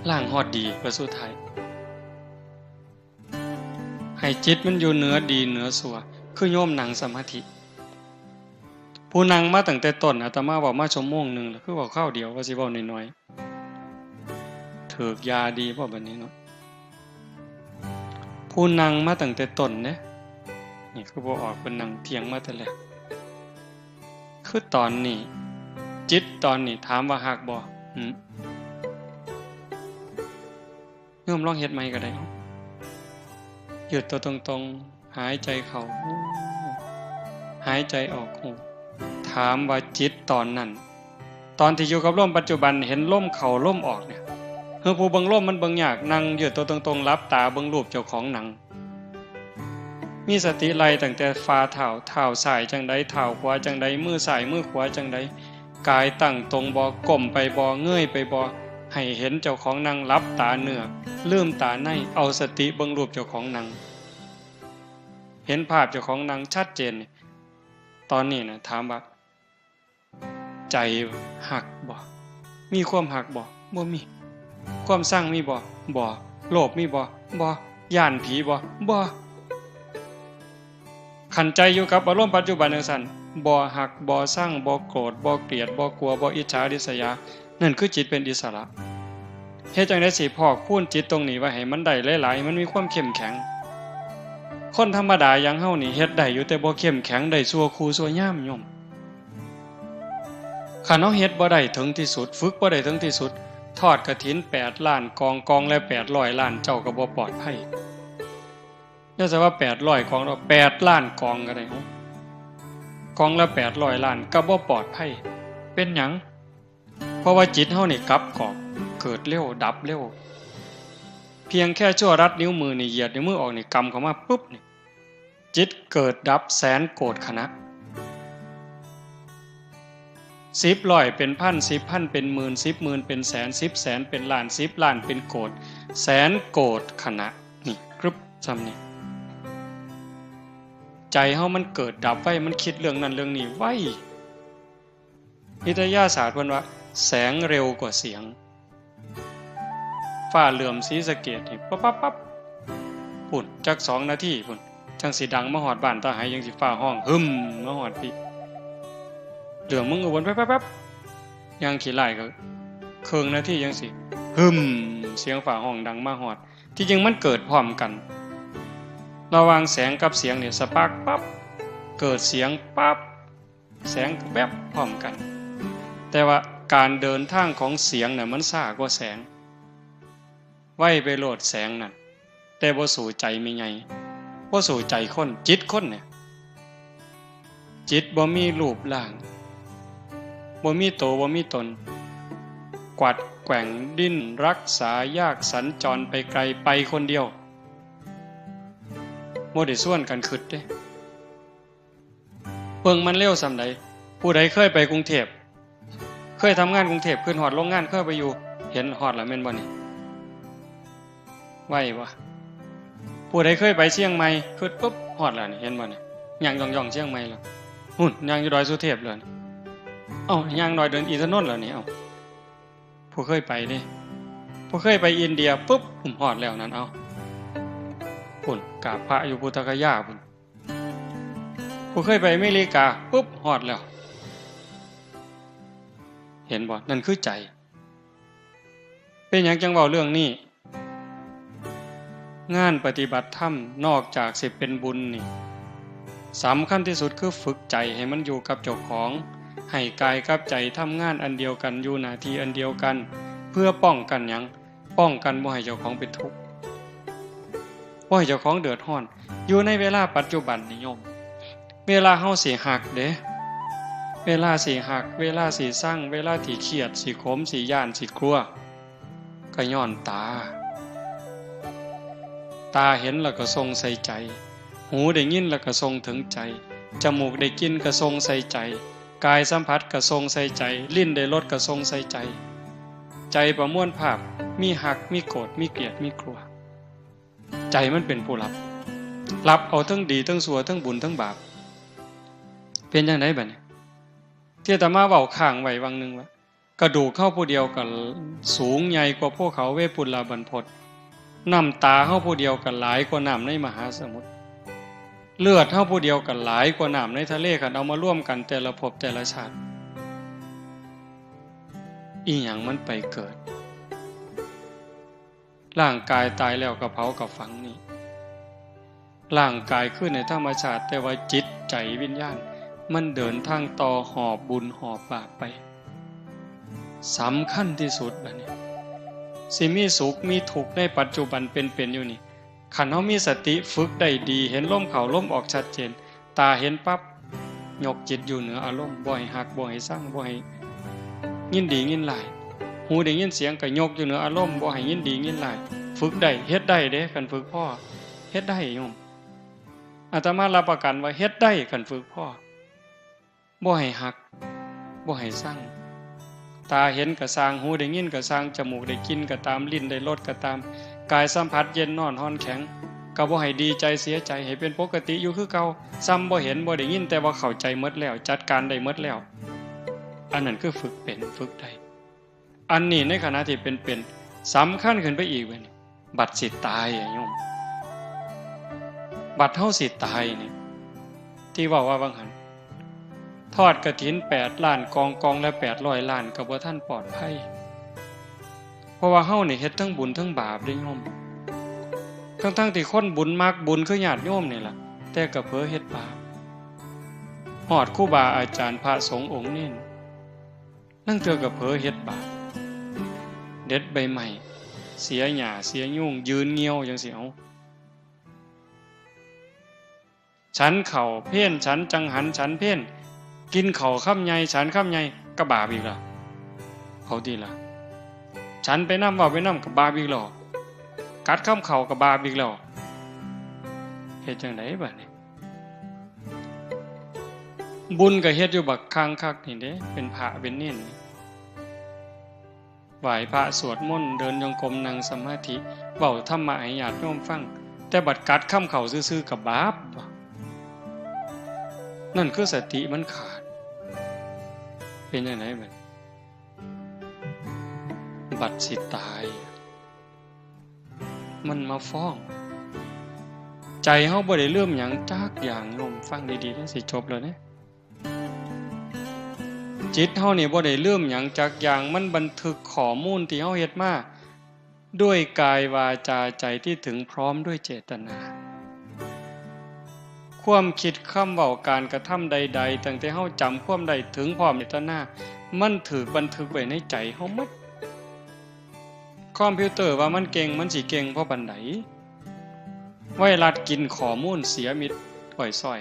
ล้างฮอดดีประสุดท้ายให้จิตมันอยู่เหนือดีเหนือชั่วคือโยมนั่งสมาธิผู้นั่งมาตั้งแต่ต้นอาตมาบอกมาชั่วโมงนึงแล้วคือบอกข้าวเดียวว่าสิเว้าน้อยๆถูกยาดีบ่บัดนี้เนาะผู้นั่งมาตั้งแต่ต้นเด้นี่คือบ่ออกเป็นนั่งเถียงมาแต่แรกคือตอนนี้จิตตอนนี้ถามว่าฮักบ่โยมลองเฮ็ดใหม่ก็ได้หยุดตัวตรงๆหายใจเข้าหายใจออกถามว่าจิตตอนนั้นตอนที่อยู่กับลมปัจจุบันเห็นลมเข้าลมออกเนี่ยผู้เบิ่งลมมันเบิ่งยากนั่งหยุดตัวตรงๆหลับตาเบิ่งรูปเจ้าของหนังมีสติไล่ตั้งแต่ฝ่าเท้าซ้ายจังใดเท้าขวาจังใดมือซ้ายมือขวาจังใดกายตั้งตรงบ่ก้มไปบ่เงยไปบ่ให้เห็นเจ้าของนั่งหลับตาเนื้อลืมตาในเอาสติเบิ่งรูปเจ้าของนั่งเห็นภาพเจ้าของนั่งชัดเจนตอนนี้นะถามว่าใจหักบ่มีความหักบ่บ่มีความสร้างมีบ่โลภมีบ่ย่านผีบ่ขันใจอยู่กับอารมณ์ปัจจุบันจังซั่นบ่หักบ่สร้างบ่โกรธบ่เกลียดบ่กลัวบ่อิจฉาริษยานั่นคือจิตเป็นอิสระเฮ็ดจังได๋สิพอกพูนจิตตรงนี้ไว้ให้มันได้หลายๆมันมีความเข้มแข็งคนธรรมดาอย่างเฮานี่เฮ็ดได้อยู่แต่บ่เข้มแข็งได้ชั่วครูชั่วยามโยมคันเฮาเฮ็ดบ่ได้ถึงที่สุดฝึกบ่ได้ถึงที่สุดทอดกฐิน8ล้านกองละ800ล้านเจ้าก็บ่ปลอดภัยอย่าซะว่า800กองแล้ว8ล้านกองก็ได้กองละ800ล้านก็บ่ปลอดภัยเป็นหยังเพราะว่าจิตเฮานี่กลับกอกเกิดเร็วดับเร็วเพียงแค่ชั่วรัดนิ้วมือนี่เหยียดนิ้วมือออกนี่กำเข้ามาปุ๊บนี่จิตเกิดดับแสนโกรธขณะ10ร้อยเป็นพัน10พันเป็นหมื่น10หมื่นเป็นแสน10แสนเป็นล้าน10ล้านเป็นโกรธแสนโกรธขณะนี่กรึบซ้ำนี่ใจเฮามันเกิดดับไว้มันคิดเรื่องนั้นเรื่องนี้ไว้วิทยาศาสตร์เพิ่นว่าแสงเร็วกว่าเสียงฟ้าเหลื่อมศรีสะเกษนี่ปั๊บปุ่นจัก2นาทีปุ่นจังสิดังมาฮอดบ้านตาหายจังสิฟ้าห้องหึมมาฮอดพี่เหลื่อมมึงก็วนแป๊บๆยังขี้ไล่ก็ครึ่งนาทีจังสิหึมเสียงฟ้าห้องดังมาฮอดที่จริงมันเกิดพร้อมกันระหว่างแสงกับเสียงเนี่ยสปาร์คปั๊บเกิดเสียงปั๊บแสงแวบพร้อมกันแต่ว่าการเดินทางของเสียงน่ะมันช้ากว่าแสงไว้ไปโลดแสงนั่นแต่บ่สู่ใจมีไงบ่สู่ใจคนจิตคนเนี่ยจิตบ่มีรูปร่างบ่มีโตบ่มีตนกวัดแกว่งดิ้นรักษายากสัญจรไปไกลไปคนเดียวบ่ได้ส่วนกันคิดเด้เบิ่งมันเร็วส่ำใดผู้ใดเคยไปกรุงเทพ เคยทำงานกรุงเทพขึ้นฮอดโรงงานเคยไปอยู่เห็นฮอดแล้วแม่นบ่นี่ไหวบ่ผู้ใดเคยไปเชียงใหม่ขึ้นปุ๊บฮอดแล้วนี่เห็นบ่นี่ย่างย่องๆเชียงใหม่แล้วหุ่นย่างอยู่ดอยสุเทพเลยเอ้าย่างดอยเดินอินทนนท์แล้วนี่เอ้าผู้เคยไปเด้ผู้เคยไปอินเดียปุ๊บผมฮอดแล้วนั่นเอ้าพุ่นกราบพระอยู่พุทธคยาพุ่นผู้เคยไปอเมริกาปุ๊บฮอดแล้วเห็นบ่นั่นคือใจเป็นหยังจังเว้าเรื่องนี้งานปฏิบัติธรรมนอกจากสิเป็นบุญนี่สำคัญที่สุดคือฝึกใจให้มันอยู่กับเจ้าของให้กายกับใจทำงานอันเดียวกันอยู่หน้าที่อันเดียวกันเพื่อป้องกันหยังป้องกันบ่ให้เจ้าของเป็นทุกข์บ่ให้เจ้าของเดือดร้อนอยู่ในเวลาปัจจุบันนิยมเวลาเฮาสิหักเด้เวลาสิหักเวลาสิสั่งเวลาที่เครียดสิขมสิย่านสิกลัวก็ย้อนตาเห็นแล้วก็ทรงใส่ใจหูได้ยินแล้วก็ทรงถึงใจจมูกได้กินก็ทรงใส่ใจกายสัมผัสก็ทรงใส่ใจลิ้นได้รสก็ทรงใส่ใจใจประมวลภาพมีหักมีโกรธมีเกลียดมีกลัวใจมันเป็นผู้รับเอาทั้งดีทั้งชั่วทั้งบุญทั้งบาปเป็นจังได๋บัดนี้ที่อาตมาเว้าข้างไว้วังนึงว่ากระดูกเข้าผู้เดียวก็สูงใหญ่กว่าภูเขาเวปุลลาบรรพตน้ำตาเฮาผู้เดียวก็หลายกว่าน้ำในมหาสมุทรเลือดเฮาผู้เดียวก็หลายกว่าน้ำในทะเลคันเอามาร่วมกันแต่ละภพแต่ละชาติอีหยังมันไปเกิดร่างกายตายแล้วก็เผากับฝังนี่ร่างกายขึ้นในธรรมชาติแต่ว่าจิตใจวิญญาณมันเดินทางต่อหอบบุญหอบบาปไปสำคัญที่สุดบัดนี้สิมีสุขมีทุกข์ในปัจจุบันเป็นอยู่นี่คันเฮามีสติฝึกได้ดีเห็นลมเข้าลมออกชัดเจนตาเห็นปั๊บยกจิตอยู่เหนืออารมณ์บ่ให้หักบ่ให้สั่งบ่ให้ยินดียินร้ายหูได้ยินเสียงก็ยกอยู่เหนืออารมณ์บ่ให้ยินดียินร้ายฝึกได้เฮ็ดได้เด้คันฝึกพ่อเฮ็ดได้โยมอาตมารับประกันว่าเฮ็ดได้คันฝึกพ่อบ่ให้หักบ่ให้สั่งตาเห็นก็สร้างหูได้ยินก็สร้างจมูกได้กินก็ตามลิ้นได้รสก็ตามกายสัมผัสเย็นร้อนร้อนแข็งก็บ่ให้ดีใจเสียใจให้เป็นปกติอยู่คือเก่าซ้ำบ่เห็นบ่ได้ยินแต่ว่าเข้าใจหมดแล้วจัดการได้หมดแล้วอันนั้นคือฝึกเป็นฝึกได้อันนี้ในขณะที่เป็นสำคัญขึ้นไปอีกเว้ยบัดสิตายโยมบัดเฮาสิตายนี่ที่ว่าบางหันทอดกฐิน8ล้านกองละ800ล้านก็บ่ทันปลอดภัยเพราะว่าเฮานี่เฮ็ดทั้งบุญทั้งบาปเด้โยมทั้งที่คนบุญมักบุญคือญาติโยมนี่ล่ะแต่ก็เผลอเฮ็ดบาปฮอดครูบาอาจารย์พระสงฆ์องค์นี้นั่งเทื่อก็เผลอเฮ็ดบาปเด็ดใบใหม่เสียหญ้าเสียยุ่งยืนเงียวจังซี่เอาฉันเข้าเพี้ยนฉันจังหันฉันเพี้ยนกินข้าวค่ำใหญ่ฉันค่ำใหญ่ก็บาปอีกล่ะเขาดีล่ะฉันไปนำว่าไปนำก็บาปอีกแล้วกัดข้ามเข่าก็บาปอีกแล้วเฮ็ดจังได๋บัดนี้บุญก็เฮ็ดอยู่บักคังคักนี่เด้เป็นพระเป็นเน้นไหว้พระสวดมนต์เดินจงกรมนั่งสมาธิเว้าธรรมะให้ญาติโยมฟังแต่บัดกัดข้ามเข่าซื่อๆก็บาปนั่นคือสติมันขาดเป็นจังได๋บัดสิตายมันมาฟ้องใจเฮาบ่ได้เริ่มหยังจักอย่างโยมฟังดีๆจังสิจบแล้วเนี่ยจิตเฮานี่บ่ได้เริ่มหยังจักอย่างมันบันทึกข้อมูลที่เฮาเฮ็ดมาด้วยกายวาจาใจที่ถึงพร้อมด้วยเจตนาความคิดคำเว้าการกระทำใดๆตั้งแต่เฮาจำความใดถึงพร้อมเจตนามันถูกบันทึกไว้ในใจเฮาหมดคอมพิวเตอร์ว่ามันเก่งมันสิเก่งเพราะบันไดไวรัสกินข้อมูลเสียมิดปล่อยซ้อย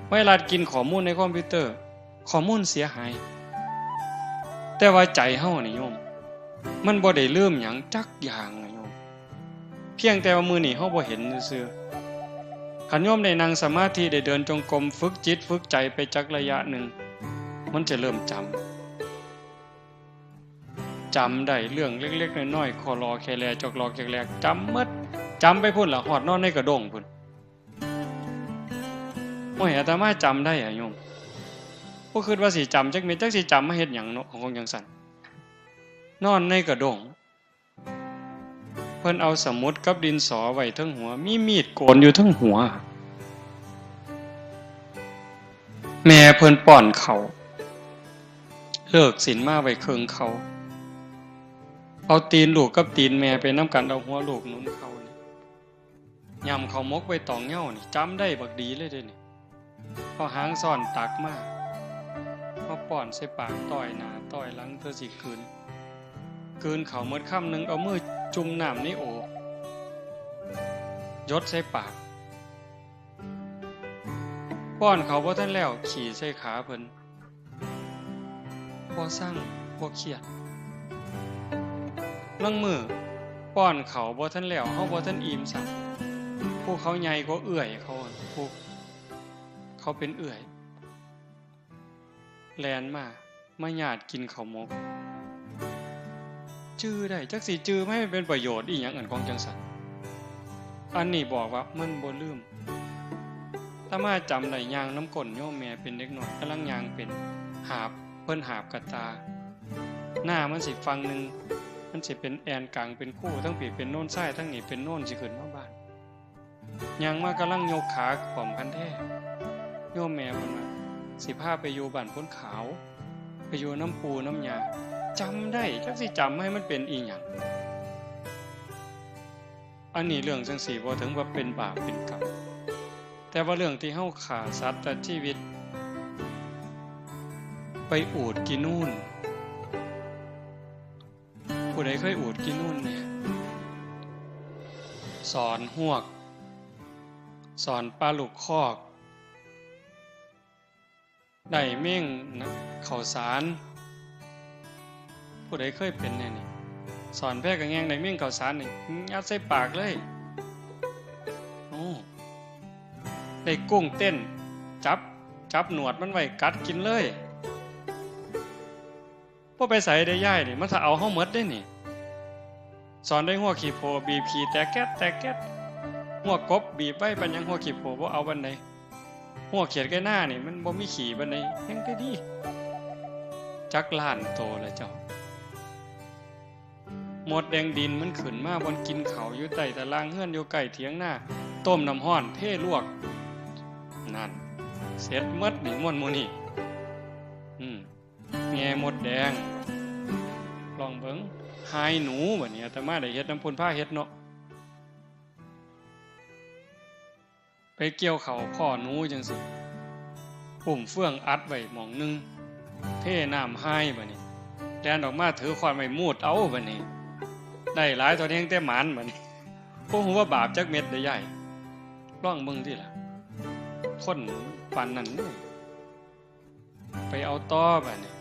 ไวรัสกินข้อมูลในคอมพิวเตอร์ข้อมูลเสียหายแต่ว่าใจเฮานี่โยมมันบ่ได้ลืมหยังจักอย่างโยมเพียงแต่ว่ามื้อนี้เฮาบ่เห็นซื่อคันโยมได้นั่งสมาธิได้เดินจงกรมฝึกจิตฝึกใจไปจักระยะหนึ่งมันจะเริ่มจ จำได้เรื่องเล็กๆน้อยๆคอรอแคแลจอกรอแคแลจำหมดจำไปพุ่นละหอดนอนในกระด้งพุ่นโอ้ยอาตมาจำได้อะโยมบ่คิดว่าสิจำจักเม็ดจักสิจำมาเฮ็ดหยังเนาะของจังซั่นนอนในกระด้งเพิ่นเอาสมุดกับดินสอไว้เทิงหัวมีมีดโกนอยู่เทิงหัวแม่เพิ่นป้อนเขาเลิกศีลมาไว้เคิงเขาเอาตีนลูกกับตีนแม่ไปนำกันเอาหัวลูกหนุนเขานี่ยำเขามกไว้ตองเหย้านี่จำได้บักดีเลยเด้นี่พอหางซ่อนตักมาพอป้อนใส่ปากต้อยหน้าต้อยหลังเธอสิคืนเขาหมดค่ำนึงเอามือจุ่มน้ำในโอ่งยดใส่ปากป้อนเขาบ่ทันแล้วขี่ใส่ขาเพิ่นบ่สั่งบ่เครียดลังมือป้อนเขาบ่ทันแล้วเฮาบ่ทันอิ่มซ้ํพวกเขาใหญ่กว่าเอื้อยเขาพวกเขาเป็นเอื้อยแลนมาญาติกินข้าวหมกจื้อได้จักสิจื้อไม่เป็นประโยชน์อีหยังอันของจังซั่นอันนี้บอกว่ามันบ่ลืมถ้ามาจำได้ย่างน้ำก้นโยมแม่เป็นเด็กน้อยกำลังย่างเป็นหาบเพิ่นหาบกระตาหน้ามันสิฟังนึงมันสิเป็นแอนกลางเป็นคู่ทั้งปีเป็นโน่นซ้ายทั้งนี้เป็นโน่นสิขึ้นมาบ้านย่างมากำลังยกขาขอมกันแท้โยมแม่เพิ่นว่าสิพาไปอยู่บ้านพ้นขาวไปอยู่น้ำปูน้ำยาจำได้จักสิจำให้มันเป็นอีหยังอันนี้เรื่องจังสี่บ่ถึงว่าเป็นบาปเป็นกรรมแต่ว่าเรื่องที่เฮาฆ่าสัตว์ตัดชีวิตไปอูฐกินนู่นผู้ใดเคยอูฐกินนู่นเนี่ยสอนหวกสอนปลาลูกคอกได้เม่งนะข้าวสารผู้ใดเคยเป็นแน่นี่สอนแพร่กระแงงได้เม่งข้าวสารนี่ยัดใส่ปากเลยโอ้ได้กุ้งเต้นจับหนวดมันไว้กัดกินเลยบ่ไปใส่ได้ย่ายนี่มันถ้าเอาเฮาหมดได้นี่สอนได้หัวขี้โพบีบขี้แต่แก๊ดหัวกบบีบไว้ปัญญังหัวขี้โพบ่เอาบันไดหัวเขียดไก่หน้านี่มันบ่มีขี้บันไดแฮงได้ดีจักล้านโตแล้วเจ้าหมดแดงดินมันขึ้นมาบนกินเขาอยู่ใต้ตารางเฮือนอยู่ใกล้เถียงหน้าต้มน้ำร้อนเทลวกนั่นเสร็จหมดนี่ม่วนหมู่นี่แง่หมดแดงลองเบิ่งหายหนูบัดนี้อาตมาได้เฮ็ดน้ำพุ่นผ้าเฮ็ดเนาะไปเกี่ยวเขาพ่อหนูจังซี่ปุ่มเฟื่องอัดไว้หม่องนึงเทน้ำให้บัดนี้แล่นออกมาถือขวานไม้มูดเอาบัดนี้ได้หลายตัวแฮงแต่หมานบัดนี้บ่ฮู้ว่าบาปจักเม็ดได้ใหญ่ลองเบิ่งติล่ะคนปานนั้นไปเอาต้อบัดนี้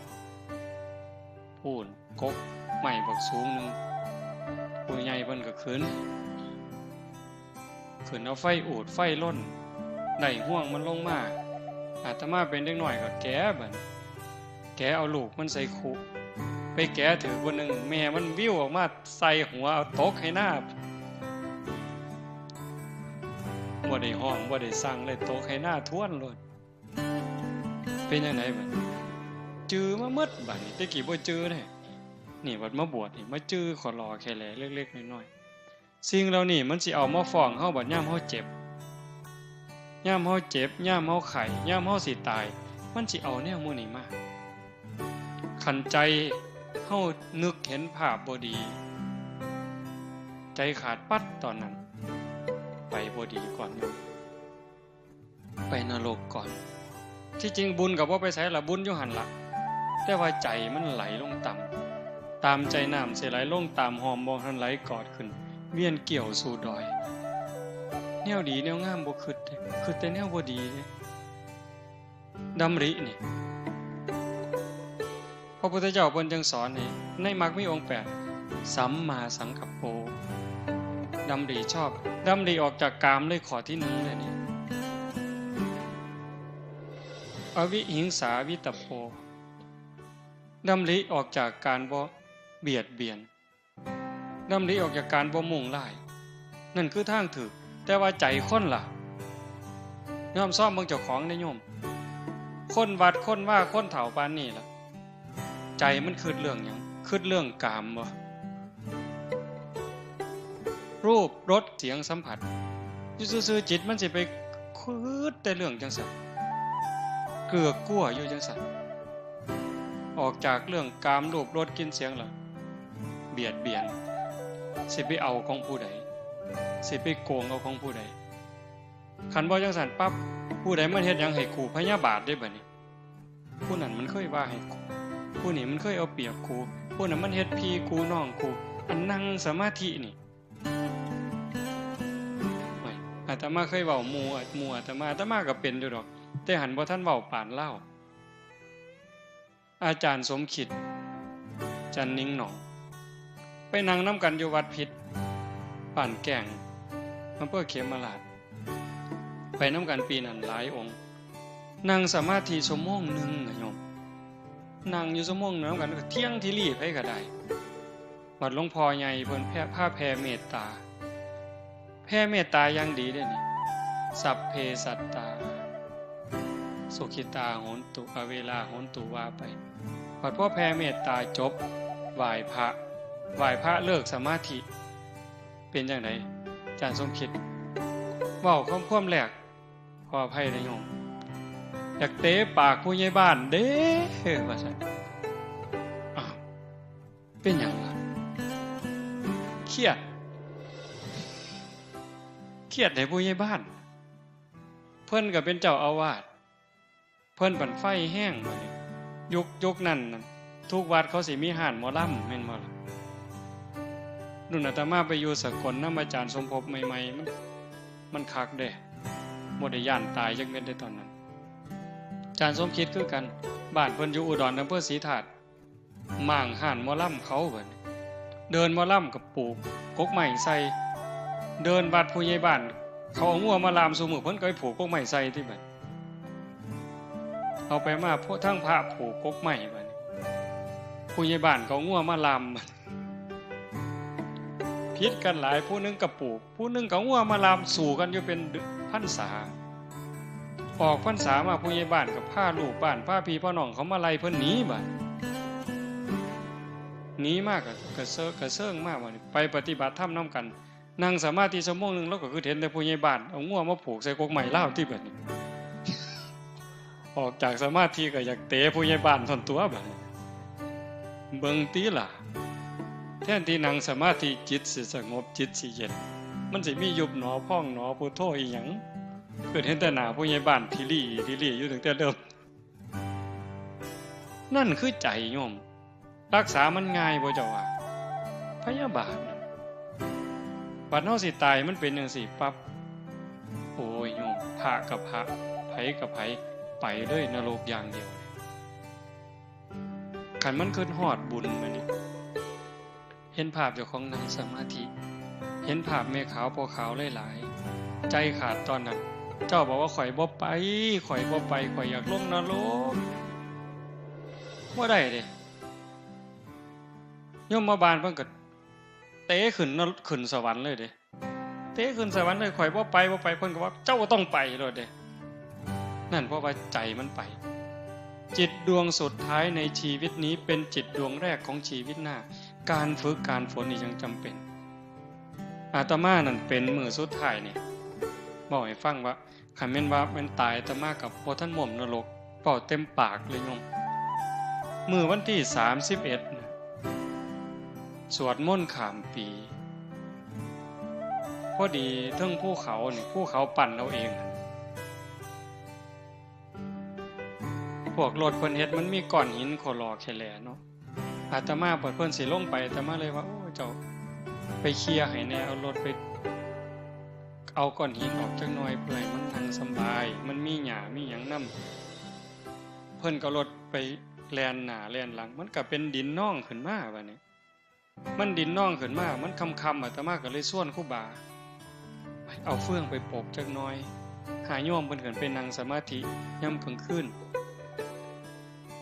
พูนกกใหม่บักสูงนึงผู้ใหญ่เพิ่นก็ขึ้นเอาไฟอูดไฟล่นได้ห่วงมันลงมาอาตมาเป็นเด็กน้อยก็แกะบัดแกะเอาลูกมันใส่คุไปแกะถือคนนึงแม่มันวิวออกมาใส่หัวเอาตกให้หน้าบ่ได้ห้องบ่ได้สั่งเลยตกให้หน้าท้วนโลดเป็นจังไดบัดจื้อมาหมดบัดนี้ตะกี้บ่จื้อแท้นี่วัดมาบวชนี่มาจื้อขอรอแค่แลเล็กๆน้อยๆสิ่งเหล่านี้มันสิเอามาฟ้องเฮาบัดยามเฮาเจ็บยามเฮาเจ็บยามเฮาไข้ยามเฮาสิตายมันสิเอาแนวหมู่นี้มาคันใจเฮานึกเห็นภาพบ่ดีใจขาดปัดตอนนั้นไปบ่ดีก่อนไปนรกก่อนที่จริงบุญก็บ่ไปไสล่ะบุญอยู่หั่นล่ะแต่ว่าใจมันไหลลงต่ำตามใจน้ำสิไหลลงตามหอมบ่ทันไหลกอดขึ้นเวียนเกี่ยวสู่ดอยแนวดีแนวงามบ่คิดแต่แนวบ่ดีเด้ดำรินี่พระพุทธเจ้าเพิ่นจึงสอนให้ในมรรคมีองค์8สัมมาสังกัปโปดำริชอบดำริออกจากกามเลยข้อที่1เลยนี่อวิหิงสาวิตโปดำริออกจากการบ่ เบียดเบียนนำหลีออกจากการบ่มุ่งร้ายนั่นคือทางถูกแต่ว่าใจคนล่ะยอมซ่อมเบิ่งเจ้าของได้โยมคนวัดคนว่าคนเฒ่าปานนี้ล่ะใจมันคิดเรื่องหยังคิดเรื่องกามบ่รูปรสเสียงสัมผัสอยู่ซื่อๆจิตมันสิไปคิดแต่เรื่องจังซั่นเกือกกลัวอยู่จังซั่นออกจากเรื่องกามรูปรสกลิ่นเสียงล่ะเบียดเบียนสิไปเอาของผู้ใดสิไปโกงเอาของผู้ใดคันบ่จังซั่นปั๊บผู้ใดมันเฮ็ดหยังให้กูพยาบาทได้บัดนี้ผู้นั้นมันเคยว่าให้กูผู้นี้มันเคยเอาเปรียบกูผู้นั้นมันเฮ็ดพี่กูน้องกูอันนั่งสมาธินี่ไม่อาตมาเคยเว้าหมู่อาตมาก็เป็นอยู่ดอกแต่หันบ่ทันเว้าปานเล่าอาจารย์สมคิดจันนิ่งหนองไปนั่งนำกันอยู่วัดพิษป่านแก่งอำเภอเขมราชไปนำกันปีนั้นหลายองค์นั่งสมาธิชั่วโมงนึงน่ะโยมนั่งอยู่ชั่วโมงนึงนำกันก็เที่ยงที่รีไผก็ได้วัดหลวงพ่อใหญ่เพิ่นแผ่เมตตาแผ่เมตตาอย่างดีเด้นี่สัพเพสัตตาสุขิตาโหนตุอเวลาโหนตุว่าไปพอแผ่เมตตาจบไหว้พระเลิกสมาธิเป็นจังได๋อาจารย์สมคิดเว้าความแรกขออภัยนะโยมอยากเตะปากผู้ใหญ่บ้านเด้ว่าซั่นอ้าวเป็นหยังล่ะเครียดให้ผู้ใหญ่บ้านเพิ่นก็เป็นเจ้าอาวาสเพิ่นปั่นไฟแห้งบัดนี้ยุคนั้นทุกวัดเขาสิมีห้านหมอลำแม่นบ่ล่ะนุ่นอาตมาไปอยู่สกลนำอาจารย์สมภพใหม่ๆมันคักเด้บ่ได้ย่านตายจักเม็ดได้ตอนนั้นอาจารย์สมคิดคือกันบ้านเพิ่นอยู่อุดรอำเภอศรีธาตุม่างห้านหมอลำเขาเพิ่นเดินหมอลำกับปลูกกกไม้ใส่เดินวัดผู้ใหญ่บ้านเขาเอางัวมาลามซุมื้อเพิ่นก็ไปผูกกกไม้ใส่ที่บัดเอาไปมาพวกทั้งพระผูกกกไม้บัดนี้ผู้ใหญ่บ้านเขางัวมาลามพิษกันหลายผู้นึงกับปลูกผู้นึงกับงัวมาลามสู่กันอยู่เป็นพรรษาออกพรรษามาผู้ใหญ่บ้านกับพาลูกบ้านพาพี่พ่อน้องเขามาไล่เพิ่นหนีบัดหนีมากกระเซิงมากบัดนี้ไปปฏิบัติธรรมนำกันนั่งสมาธิชั่วโมงนึงแล้วก็คือเห็นแต่ผู้ใหญ่บ้านเอางัวมาผูกใส่กกไม้ลาวที่บัดนี้ออกจากสมาธิก็อยากเตะผู้ใหญ่บ้านทนตัวบัดนี้เบิ่งติล่ะแทนที่นั่งสมาธิจิตสิสงบจิตสิเย็นมันสิมียุบหนอพองหนอพุทโธอีหยังเกิดเห็นแต่หน้าผู้ใหญ่บ้านที่ลี่อยู่ตั้งแต่เดิมนั่นคือใจโยมรักษามันง่ายบ่เจ้าว่าพยาบาทบัดเฮาสิตายมันเป็นจังซี่ปั๊บโอ้ยโยมพระกับพระไผกับไผไปเลยนรกอย่างเดียวคันมันขึ้นฮอดบุญมานี่เห็นภาพเจ้าของนั่งสมาธิเห็นภาพแม่ขาวพ่อขาวหลายๆใจขาดตอนนั้นเจ้าบอกว่าข่อยบ่ไปข่อยอยากลงนรกบ่ได้เด้โยมมาบานเพิ่นก็เตะขึ้นสวรรค์เลยเด้เตะขึ้นสวรรค์เลยข่อยบ่ไปเพิ่นก็ว่าเจ้าต้องไปโลดเด้นั่นเพราะว่าใจมันไปจิตดวงสุดท้ายในชีวิตนี้เป็นจิตดวงแรกของชีวิตหน้าการฝึกการฝนนี่ยังจำเป็นอาตมานั่นเป็นมือสุดท้ายเนี่ยบอกให้ฟังว่าคันแม่นว่ามันตายอาตมากับบ่ทันหม่มนรกเป่าเต็มปากเลยโยมมื้อวันที่31นะสวดมนต์ข้ามปีพอดีเทิงภูเขานี่ภูเขาปั่นเอาเองพวกรถเพิ่นเฮ็ดมันมีก้อนหินโคลอแค่แลเนาะอาตมาเพิ่นสิลงไปอาตมาเลยว่าโอ้เจ้าไปเคลียร์ให้แน่เอารถไปเอาก้อนหินออกจักหน่อยเพื่อให้มันนั่งสบายมันมีหญ้ามีหยังนำเพิ่นก็รถไปแล่นหน้าแล่นหลังมันก็เป็นดินน่องขึ้นมาบัดนี้มันดินน่องขึ้นมามันค่ำๆอาตมาก็เลยส่วนครูบาเอาเฟืองไปปกจักหน่อยหาโยมเพิ่นขึ้นไปนั่งสมาธิยามกลางคืน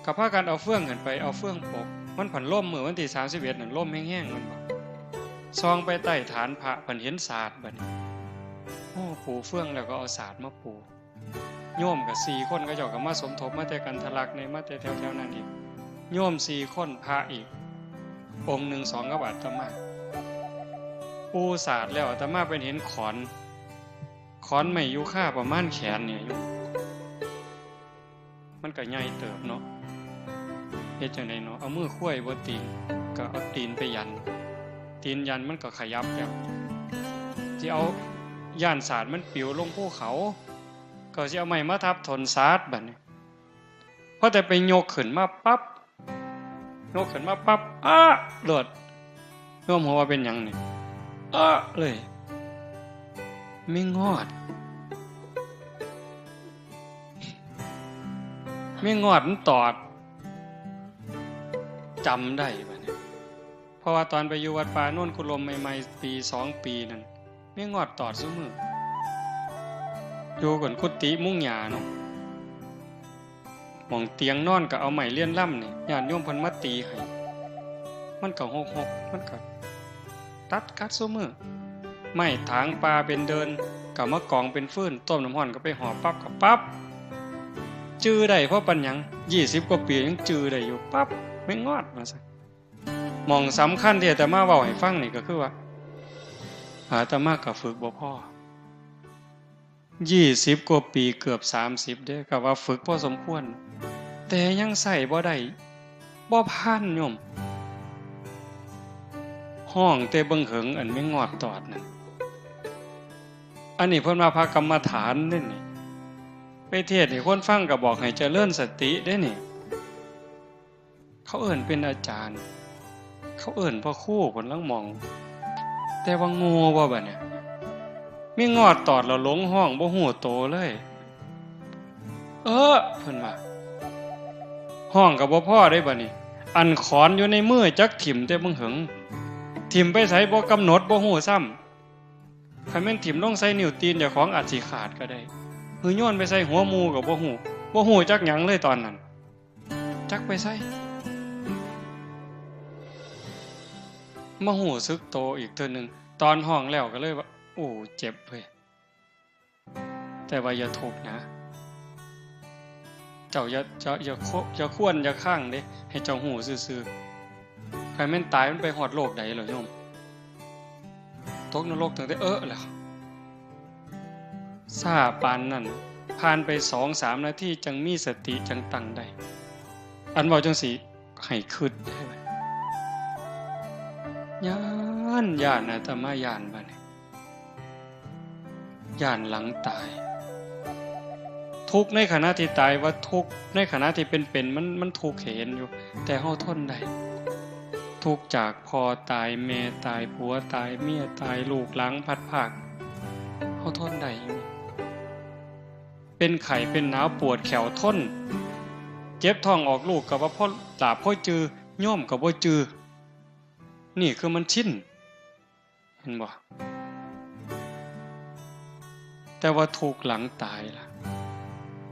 ก็พากันเอาเฟืองขึ้นไปเอาเฟืองปก มันผันล่มมื้อวันที่31นั่นล่มแห้งๆมันบ่ซองไปใต้ฐานพระเพิ่นเห็นศาสตร์บัดนี้โอ้ปูเฟื่องแล้วก็เอาศาสตร์มาปูโยมก็4คนก็เจ้าก็มาสมทบมาแต่กันทะลักในมาแต่แถวๆนั้นอีกโยม4คนพระอีกองค์หนึ่ง2กับอาตมาปูศาสตร์แล้วอาตมาเป็นเห็นขอนไม้ยูคาประมาณแขนเนี่ยอยู่มันก็ใหญ่เติบเนาะเฮ็ดจังได๋เนาะเอามือคุ้ยบ่ตีนก็เอาตีนไปยันตีนยันมันก็ขยับแล้วสิเอาย่านศาสตร์มันปิวลงภูเขาก็สิเอาไม้มาทับถนศาสตร์บัดนี้พอแต่ไปยกขึ้นมาปั๊บเลิศรวมหัวว่าเป็นหยังนี่เลยไม่งอดมันตอดจำได้บัดนี้เพราะว่าตอนไปอยู่วัดป่าโน่นกุลมใหม่ๆปี2ปีนั่นไม่งอดตอดซุมื้ออยู่กันกุฏิมุ้งหญ้าเนาะหม่องเตียงนอนก็เอาไม้เลี่ยนล่ำนี่ญาติโยมเพิ่นมาตีให้มันก็หกมันก็ตัดกัดซุมื้อไม้ถางปลาเป็นเดินก็มากองเป็นฟืนต้มน้ำร้อนก็ไปห่อปั๊บก็ปั๊บจื้อได้เพราะปัญญัง20กว่าปียังจื้อได้อยู่ปั๊บไม่งอดว่าซั่นหม่องสำคัญที่อาตมาเว้าให้ฟังนี่ก็คือว่าอาตมาก็ฝึกบ่พอ20กว่าปีเกือบ30เด้ก็ว่าฝึกพอสมควรแต่ยังใส่บ่ได้บ่ผ่านโยมห้องแต่เบิ่งเหิงอันไม่งอดตอดนั่นอันนี้เพิ่นมาพากรรมฐานเด้นี่ไปเทศน์ให้คนฟังก็บอกให้เจริญสติเด้นี่เขาเอิ้นเป็นอาจารย์เขาเอิ้นพ่อครูเพิ่นลังมองแต่ว่าโง่บ่บัดเนี่ยมีงอดตอดแล้วหลงห้องบ่ฮู้โตเลยเพิ่นว่าห้องก็บ่พอได้บัดนี้อันขอนอยู่ในมือจักถิ่มแต่เบิ่งเหิงถิ่มไปไสบ่กำหนดบ่ฮู้ซ้ำคันแม่นถิ่มลงใส่นิ้วตีนเจ้าของอาจสิขาดก็ได้หือโยนไปใส่หัวหมู่ก็บ่ฮู้จักหยังเลยตอนนั้นจักไปใส่มาฮู้สึกโตอีกเทื่อนึงตอนห้องแล้วก็เลยว่าโอ้เจ็บเว้ยแต่ว่าอย่าทุกข์นะเจ้าอย่าควรอย่าข้างเด้ให้เจ้าฮู้ซื่อๆใครแม่นตายมันไปฮอดโลกใดเหรอโยมตกนรกตั้งแต่แล้วซาปานนั้นผ่านไป 2-3 นาทีจังมีสติจังตั้งได้อันเว้าจังสิให้คิดได้บัดย้านอาตมาย้านบัดนี้ย้านหลังตายทุกข์ในขณะที่ตายว่าทุกข์ในขณะที่เป็นมันทุกข์เห็นอยู่แต่เฮาทนได้ทุกข์จากพ่อตายแม่ตายผัวตายเมียตายลูกหลังพัดภาคเฮาทนได้อยู่เป็นไข้เป็นหนาวปวดแขวทนเจ็บท้องออกลูกก็ว่าพ่อตาพ่อจือโยมก็บ่จือนี่คือมันชินเห็นบ่แต่ว่าทุกข์หลังตายล่ะ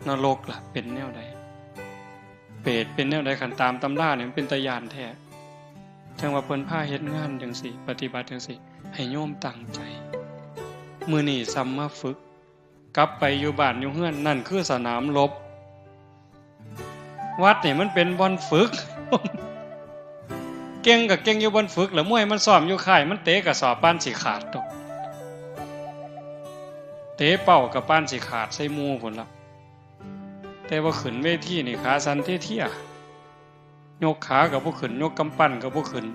นรกล่ะเป็นแนวใดเปรตเป็นแนวใดคันตามตำราเนี่ยมันเป็นตาญาณแท้จังว่าเพิ่นพาเฮ็ดงานจังซี่ปฏิบัติจังซี่ให้โยมตั้งใจมื้อนี้ซ้ำมาฝึกกลับไปอยู่บ้านอยู่เฮือนนั่นคือสนามรบวัดนี่มันเป็นบ่อนฝึก เก่งก็เก่งอยู่บ่อนฝึกแล้วมวยมันซ้อมอยู่ค่ายมันเตะก็สอบปานสิขาดตกเตะเป้ากับปานสิขาดใส่หมู่พุ่นล่ะแต่ว่าขึ้นเวทีนี่ขาสั่นเที่ยๆยกขาก็บ่ขึ้นยกกำปั้นก็บ่ขึ้น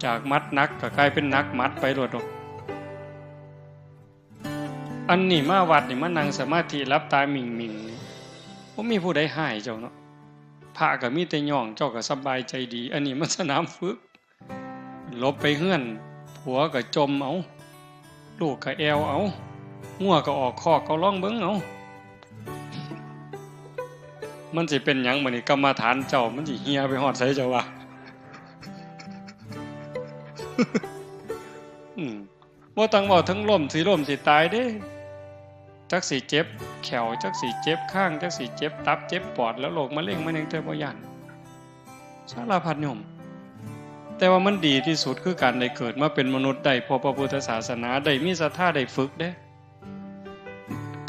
จากมัดหนักก็กลายเป็นหนักมัดไปโลดดอกอันนี้มาวัดนี่มานั่งสมาธิหลับตามิ่งๆนี่บ่มีผู้ใดห้ายเจ้าเนาะพระก็มีแต่ย่องเจ้าก็สบายใจดีอันนี้มันสนามฝึกลบไปเฮือนผัวก็จมเอาลูกก็แอวเอางัวก็ออกคอกก็ร้องเบิ่งเอามันสิเป็นหยังบัดนี้กรรมฐานเจ้ามันสิเหี่ยไปฮอดไสเจ้าว่าบ่ต้องเว้าทั้งล้มสิตายเด้จักสิเจ็บแขวจักสิเจ็บข้างจักสิเจ็บตับเจ็บปอดแล้วโรคมะเร็งมันยังแต่บ่ย่านสารพัดโยม แต่ว่ามันดีที่สุดคือการได้เกิดมาเป็นมนุษย์ได้พอพระพุทธศาสนาได้มีศรัทธาได้ฝึกเด้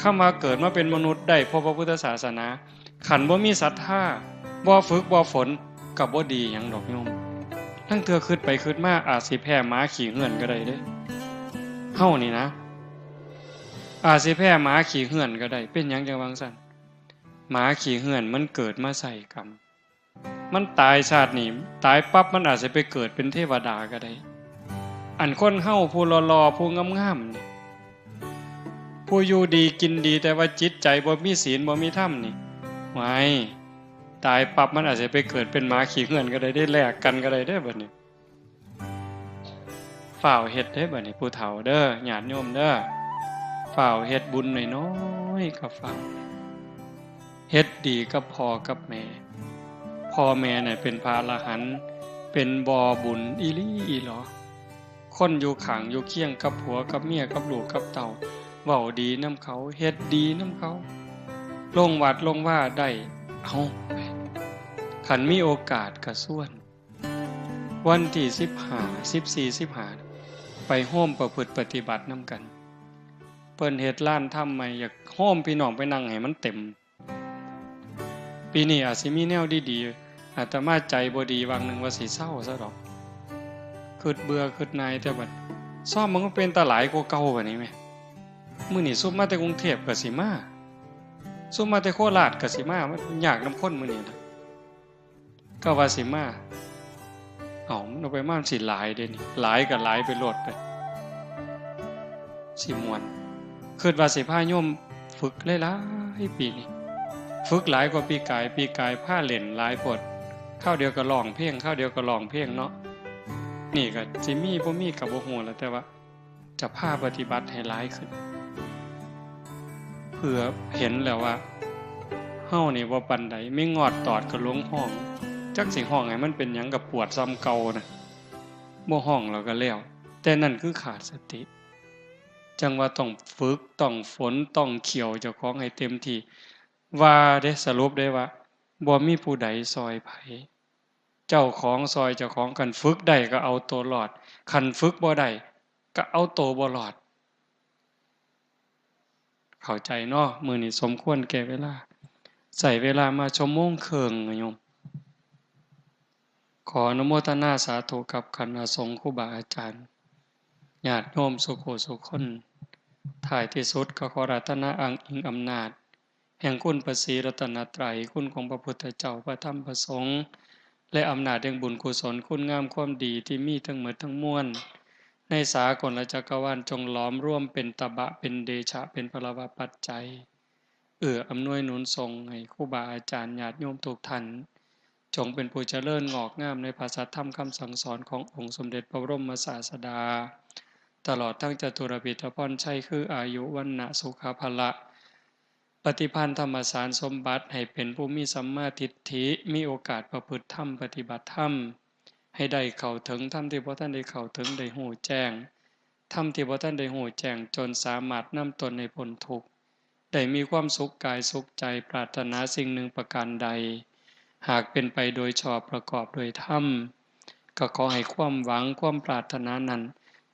คำว่าเกิดมาเป็นมนุษย์ได้พอพระพุทธศาสนาขันบ่มีศรัทธาบ่ฝึกบ่ฝนกับบ่ดีหยังดอกโยมทั้งเทื่อขึ้นไปขึ้นมาอาจสิแพ้หมาขี่เหื่อนก็ได้เด้เฮานี่นะอาจสิแพ้หมาขี่เหื่อนก็ได้เป็นหยังจังว่าซั่นหมาขี่เหื่อนมันเกิดมาใส่กรรมมันตายชาตินี้ตายปั๊บมันอาจจะไปเกิดเป็นเทวดาก็ได้อันคนเฮาผู้หล่อๆผู้งามๆนี่ผู้อยู่ดีกินดีแต่ว่าจิตใจบ่มีศีลบ่มีธรรมนี่ไว้ตายปั๊บมันอาจจะไปเกิดเป็นหมาขี่เหื่อนก็ได้แลกกันก็ได้เด้อบัดนี้ฝ่าวเฮ็ดเด้อบัดนี้ผู้เฒ่าเด้อญาติโยมเด้อฝ่าวเฮ็ดบุญน้อยๆก็ฝ่าวเฮ็ดดีกับพ่อกับแม่พ่อแม่เนี่ยเป็นพระอรหันต์เป็นบ่อบุญอีหลีอีหลอคนอยู่ข้างอยู่เคียงกับผัวกับเมียกับลูกกับเต่าเว้าดีนำเขาเฮ็ดดีนำเขาลงวัดลงว่าได้เอาคันมีโอกาสก็ส่วนวันที่15 14 15ไปโฮมประพฤติปฏิบัตินำกันเพิ่นเฮ็ดลานถ้ำใหม่อยากโฮมพี่น้องไปนั่งให้มันเต็มปีนี้อาจสิมีแนวดีๆอาตมาใจบ่ดีวางหนึ่งว่าสิเศร้าซะดอกคิดเบื่อคิดนายแต่บัดซ่อมมันก็เป็นตาหลายกว่าเก่าบัดนี้แม่มื้อนี้ซุมมาแต่กรุงเทพก็สิมาซุมมาแต่โคราชก็สิมามันยากนำคนมื้อนี้นะก็ว่าสิมามันเอาไปมาสิหลายเด้นี่หลายก็หลายไปโลดไปสิม่วนคิดว่าสิพาโยมฝึกหลายๆปีนี้ฝึกหลายกว่าปีกายผ้าเล่นหลายพดข้าวเดียวก็ร้องเพลงข้าวเดียวก็ร้องเพลงเนาะนี่ก็สิมีบ่มีก็บ่ฮู้แล้วแต่ว่าจะพาปฏิบัติให้หลายขึ้นเพื่อเห็นแล้วว่าเฮานี่บ่ปานใดไม่งอดตอดก็ลงห้องจักสิห้องให้มันเป็นหยังก็ปวดซ้ำเก่านะบ่ห้องแล้วก็แล้วแต่นั่นคือขาดสติจังว่าต้องฝึกต้องฝนต้องเขี่ยวเจ้าของให้เต็มที่ว่าได้สรุปได้ว่าบ่มีผู้ใดซอยไผเจ้าของซอยเจ้าของกันฝึกได้ก็เอาตัวรอดคันฝึกบ่ได้ก็เอาตัวบ่รอดเข้าใจเนาะมื้อนี้สมควรแก่เวลาใส่เวลามาชั่วโมงครึ่งโยมขออนุโมทนาสาธุกับคณะสงฆ์ครูบาอาจารย์ญาติโยมสุโขสุขคนท้ายที่สุดก็ขอรัตนาอังอิงอำนาจแห่งคุณพระศรีรัตนตรัยคุณของพระพุทธเจ้าพระธรรมพระสงฆ์และอำนาจแห่งบุญกุศลคุณงามความดีที่มีทั้งหมดทั้งมวลในสากลจักรวาลจงหลอมร่วมเป็นตบะเป็นเดชะเป็นพลวปัจจัยอำนวยหนุนทรงให้ครูบาอาจารย์ญาติโยมทุกท่านจงเป็นผู้เจริญงอกงามในภาษาธรรมคำสั่งสอนขององค์สมเด็จพระบรมศาสดาตลอดทั้งจตุรพิธพรชัยคืออายุวันนะสุขภละปฏิพันธ์ธรรมสารสมบัติให้เป็นผู้มีสัมมาทิฏฐิมีโอกาสประพฤติธรรมปฏิบัติธรรมให้ได้เข้าถึงธรรมที่พระท่านได้เข้าถึงได้หูแจ้งธรรมที่พระท่านได้หูแจ้งจนสามารถนำตนในพ้นทุกข์ได้มีความสุขกายสุขใจปรารถนาสิ่งหนึ่งประการใดหากเป็นไปโดยชอบประกอบโดยธรรมก็ขอให้ความหวังความปรารถนานั้น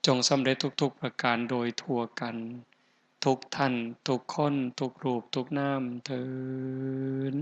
จงสำเร็จทุกๆประการโดยทั่วกันทุกท่านทุกคนทุกรูปทุกนามเถิด